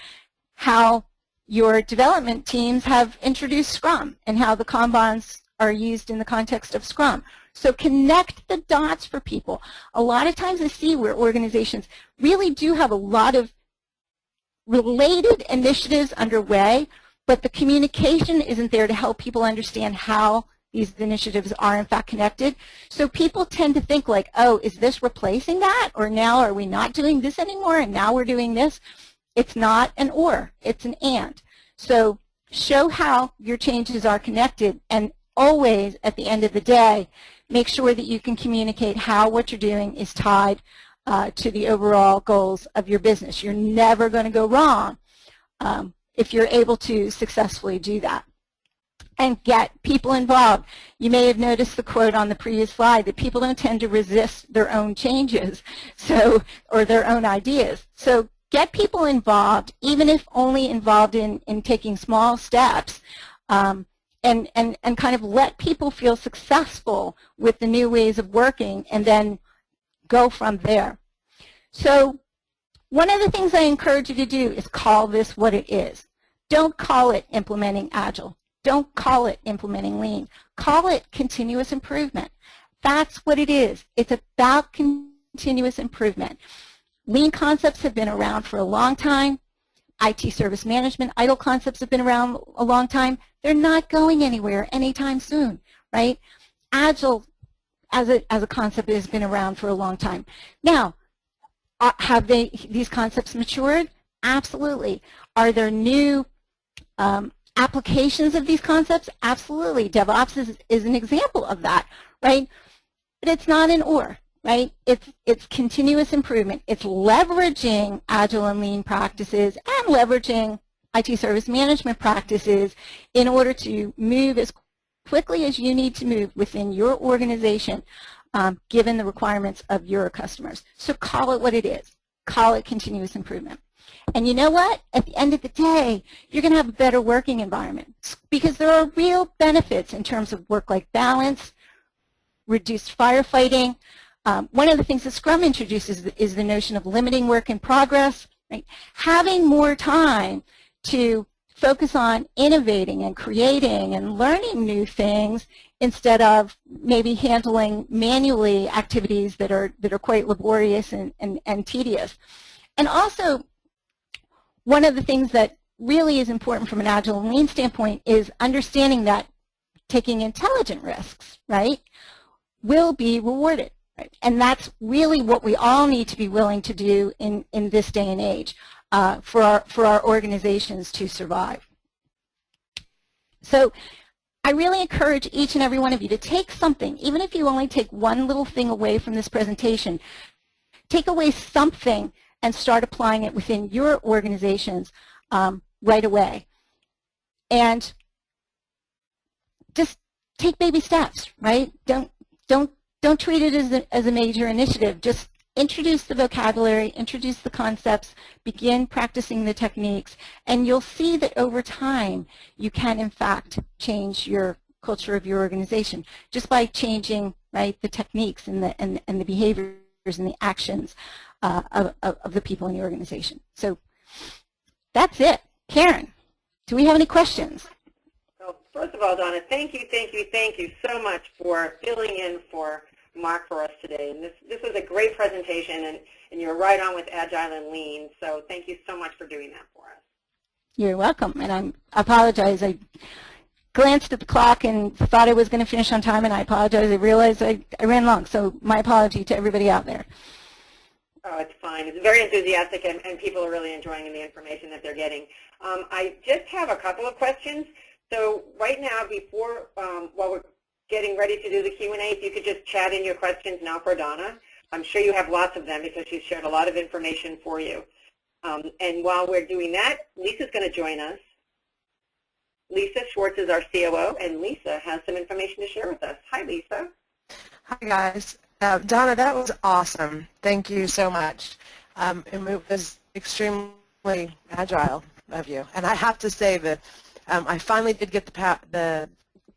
how your development teams have introduced Scrum and how the Kanbans are used in the context of Scrum. So connect the dots for people. A lot of times I see where organizations really do have a lot of related initiatives underway, but the communication isn't there to help people understand how these initiatives are in fact connected. So people tend to think like, oh, is this replacing that? Or now are we not doing this anymore and now we're doing this? It's not an or, it's an and. So show how your changes are connected, and always at the end of the day, make sure that you can communicate how what you're doing is tied to the overall goals of your business. You're never going to go wrong if you're able to successfully do that. And get people involved. You may have noticed the quote on the previous slide that people don't tend to resist their own changes, so, or their own ideas. So get people involved, even if only involved in taking small steps, and kind of let people feel successful with the new ways of working, and then go from there. So one of the things I encourage you to do is call this what it is. Don't call it implementing Agile. Don't call it implementing Lean. Call it continuous improvement. That's what it is. It's about continuous improvement. Lean concepts have been around for a long time. IT service management, idle concepts have been around a long time. They're not going anywhere anytime soon, right? Agile as a concept has been around for a long time. Now, have these concepts matured? Absolutely. Are there new applications of these concepts? Absolutely. DevOps is an example of that, right? But it's not an or, right? It's continuous improvement. It's leveraging Agile and Lean practices and leveraging IT service management practices in order to move as quickly as you need to move within your organization, given the requirements of your customers. So call it what it is. Call it continuous improvement. And you know what? At the end of the day, you're going to have a better working environment because there are real benefits in terms of work-life balance, reduced firefighting. One of the things that Scrum introduces is the notion of limiting work in progress, right? Having more time to focus on innovating and creating and learning new things instead of maybe handling manually activities that are quite laborious and tedious. And also, one of the things that really is important from an Agile and Lean standpoint is understanding that taking intelligent risks, right, will be rewarded. Right? And that's really what we all need to be willing to do in this day and age for our organizations to survive. So I really encourage each and every one of you to take something, even if you only take one little thing away from this presentation, take away something and start applying it within your organizations right away. And just take baby steps, right? Don't treat it as a major initiative. Just introduce the vocabulary, introduce the concepts, begin practicing the techniques, and you'll see that over time you can, in fact, change your culture of your organization just by changing, right, the techniques and the behaviors and the actions of the people in the organization. So that's it. Karen, do we have any questions? So first of all, Donna, thank you so much for filling in for Mark for us today. And this was a great presentation, and you're right on with Agile and Lean. So thank you so much for doing that for us. You're welcome. And I apologize. I glanced at the clock and thought I was going to finish on time, and I apologize. I realized I ran long. So my apology to everybody out there. Oh, it's fine. It's very enthusiastic, and people are really enjoying the information that they're getting. I just have a couple of questions. So right now, before, while we're getting ready to do the Q&A, if you could just chat in your questions now for Donna. I'm sure you have lots of them because she's shared a lot of information for you. And while we're doing that, Lisa's going to join us. Lisa Schwartz is our COO, and Lisa has some information to share with us. Hi, Lisa. Hi, guys. Donna, that was awesome. Thank you so much. It was extremely agile of you. And I have to say that I finally did get the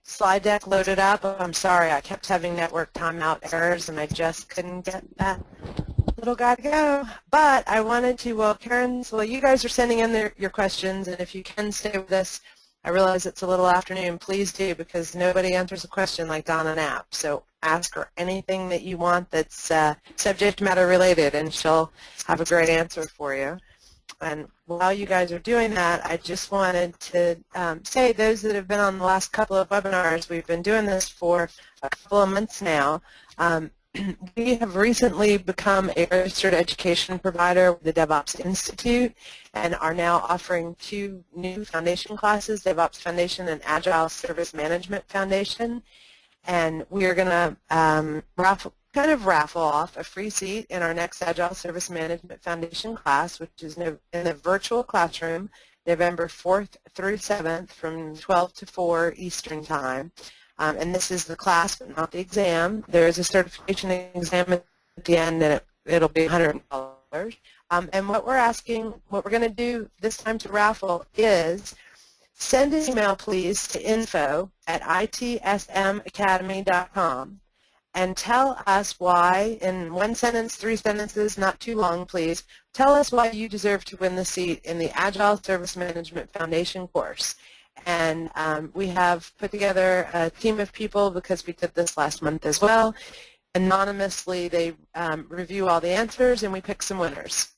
slide deck loaded up. I'm sorry, I kept having network timeout errors, and I just couldn't get that little guy to go. But I wanted to, well, you guys are sending in your questions, and if you can stay with us, I realize it's a little afternoon, please do, because nobody answers a question like Donna Knapp. So ask her anything that you want that's subject matter related, and she'll have a great answer for you. And while you guys are doing that, I just wanted to say, those that have been on the last couple of webinars, we've been doing this for a couple of months now. We have recently become a registered education provider with the DevOps Institute, and are now offering 2 new foundation classes, DevOps Foundation and Agile Service Management Foundation. And we are going to raffle off a free seat in our next Agile Service Management Foundation class, which is in the virtual classroom, November 4th through 7th from 12 to 4 Eastern Time. And this is the class, but not the exam. There is a certification exam at the end, and it'll be $100. And what we're going to do this time to raffle is send an email, please, to info@itsmacademy.com and tell us why, in 1 sentence, 3 sentences, not too long, please, tell us why you deserve to win the seat in the Agile Service Management Foundation course. And we have put together a team of people, because we did this last month as well. Anonymously, they review all the answers, and we pick some winners.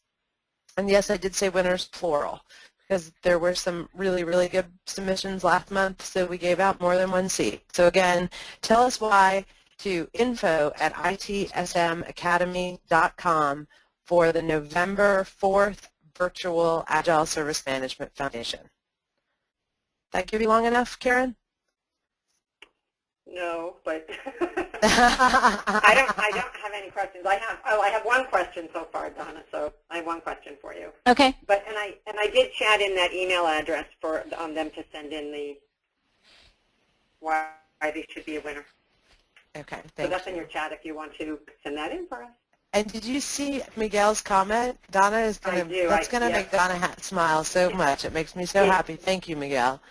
And yes, I did say winners plural, because there were some really, really good submissions last month, so we gave out more than 1 seat. So again, tell us why to info@itsmacademy.com for the November 4th virtual Agile Service Management Foundation. That give you long enough, Karen? No, but I don't have any questions. I have 1 question so far, Donna. So I have 1 question for you. Okay. But I did chat in that email address for them to send in the why they should be a winner. Okay, thank you. So that's in your chat if you want to send that in for us. And did you see Miguel's comment? Donna is going to, that's going to make Donna smile so much. It makes me so happy. Thank you, Miguel.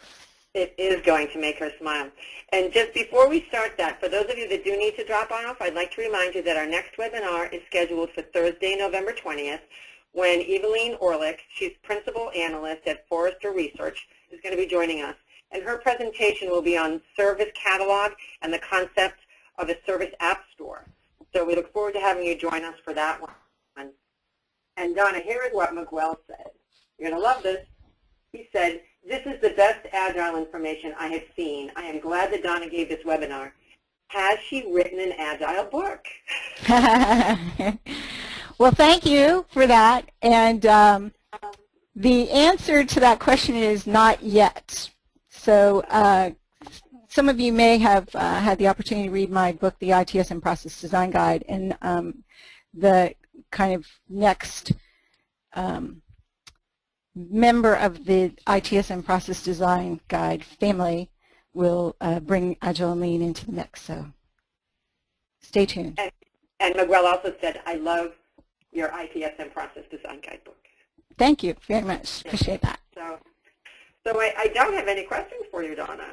It is going to make her smile. And just before we start that, for those of you that do need to drop off, I'd like to remind you that our next webinar is scheduled for Thursday, November 20th, when Eveline Orlick, she's Principal Analyst at Forrester Research, is going to be joining us. And her presentation will be on Service Catalog and the concept of a Service App Store. So we look forward to having you join us for that one. And Donna, here is what Miguel said. You're going to love this. He said, "This is the best Agile information I have seen. I am glad that Donna gave this webinar. Has she written an Agile book?" Well, thank you for that. And the answer to that question is not yet. So some of you may have had the opportunity to read my book, The ITSM Process Design Guide, and the kind of next member of the ITSM Process Design Guide family will bring Agile and Lean into the mix. So stay tuned. And Miguel also said, I love your ITSM process design guidebook. Thank you very much. Appreciate that. So I don't have any questions for you, Donna.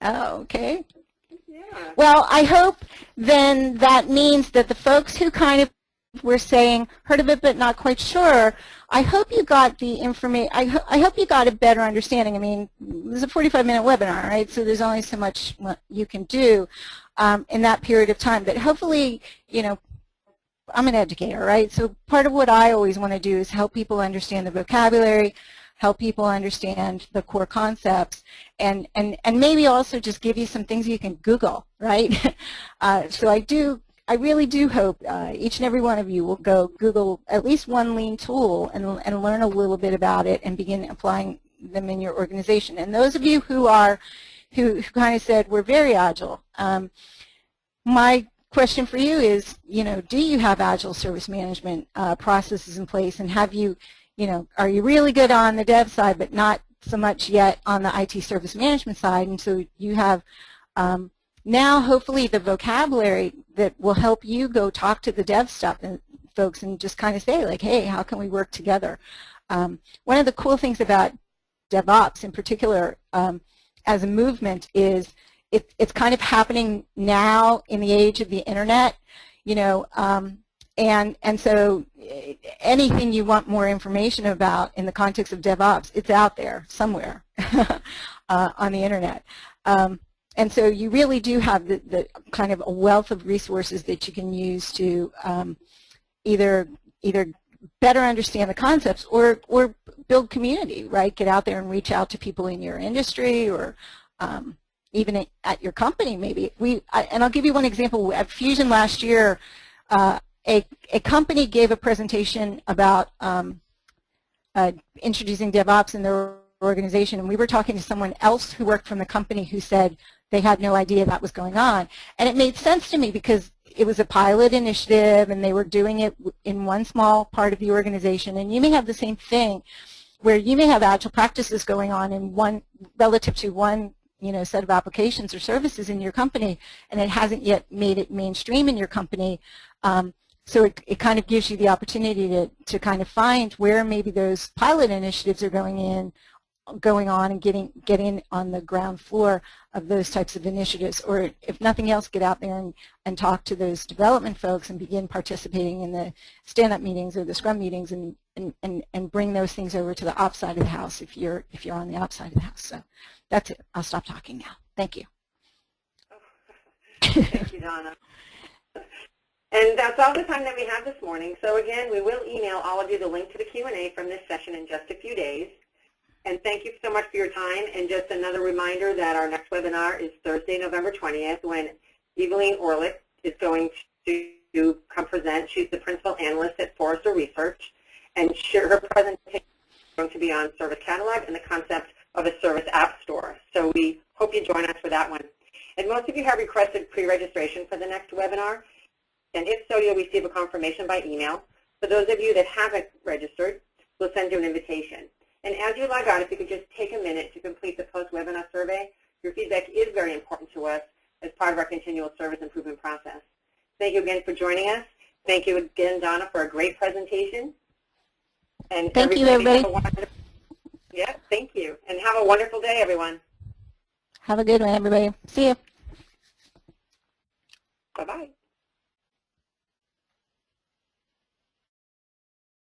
Oh, okay. Yeah. Well, I hope then that means that the folks who kind of were saying, heard of it but not quite sure, I hope you got the information, I hope you got a better understanding. I mean, this is a 45-minute webinar, right? So there's only so much you can do in that period of time. But hopefully, you know, I'm an educator, right? So part of what I always want to do is help people understand the vocabulary, help people understand the core concepts, and maybe also just give you some things you can Google, right? So I really do hope each and every one of you will go Google at least one Lean tool and learn a little bit about it and begin applying them in your organization. And those of you who kind of said we're very agile, my question for you is, you know, do you have Agile service management processes in place, and have you, you know, are you really good on the dev side but not so much yet on the IT service management side? And so you have now hopefully the vocabulary that will help you go talk to the dev stuff and folks and just kind of say like, hey, how can we work together? One of the cool things about DevOps in particular as a movement is it's kind of happening now in the age of the internet, you know, and so anything you want more information about in the context of DevOps, it's out there somewhere on the internet. And so you really do have the kind of a wealth of resources that you can use to either better understand the concepts or build community, right? Get out there and reach out to people in your industry or even at your company maybe. And I'll give you one example. At Fusion last year, a company gave a presentation about introducing DevOps in their organization, and we were talking to someone else who worked from the company who said they had no idea that was going on. And it made sense to me because it was a pilot initiative and they were doing it in one small part of the organization. And you may have the same thing where you may have Agile practices going on in one relative to one, you know, set of applications or services in your company, and it hasn't yet made it mainstream in your company. So it kind of gives you the opportunity to kind of find where maybe those pilot initiatives are going on and getting on the ground floor of those types of initiatives, or if nothing else, get out there and talk to those development folks and begin participating in the stand-up meetings or the scrum meetings and bring those things over to the ops side of the house if you're on the ops side of the house. So that's it. I'll stop talking now. Thank you. Thank you, Donna. And that's all the time that we have this morning. So again, we will email all of you the link to the Q&A from this session in just a few days. And thank you so much for your time. And just another reminder that our next webinar is Thursday, November 20th, when Eveline Orlick is going to come present. She's the principal analyst at Forrester Research, and her presentation is going to be on Service Catalog and the concept of a service app store. So we hope you join us for that one. And most of you have requested pre-registration for the next webinar, and if so, you'll receive a confirmation by email. For those of you that haven't registered, we'll send you an invitation. And as you log on, if you could just take a minute to complete the post-webinar survey, your feedback is very important to us as part of our continual service improvement process. Thank you again for joining us. Thank you again, Donna, for a great presentation. And thank you, everybody. Yeah, thank you. And have a wonderful day, everyone. Have a good one, everybody. See you. Bye-bye.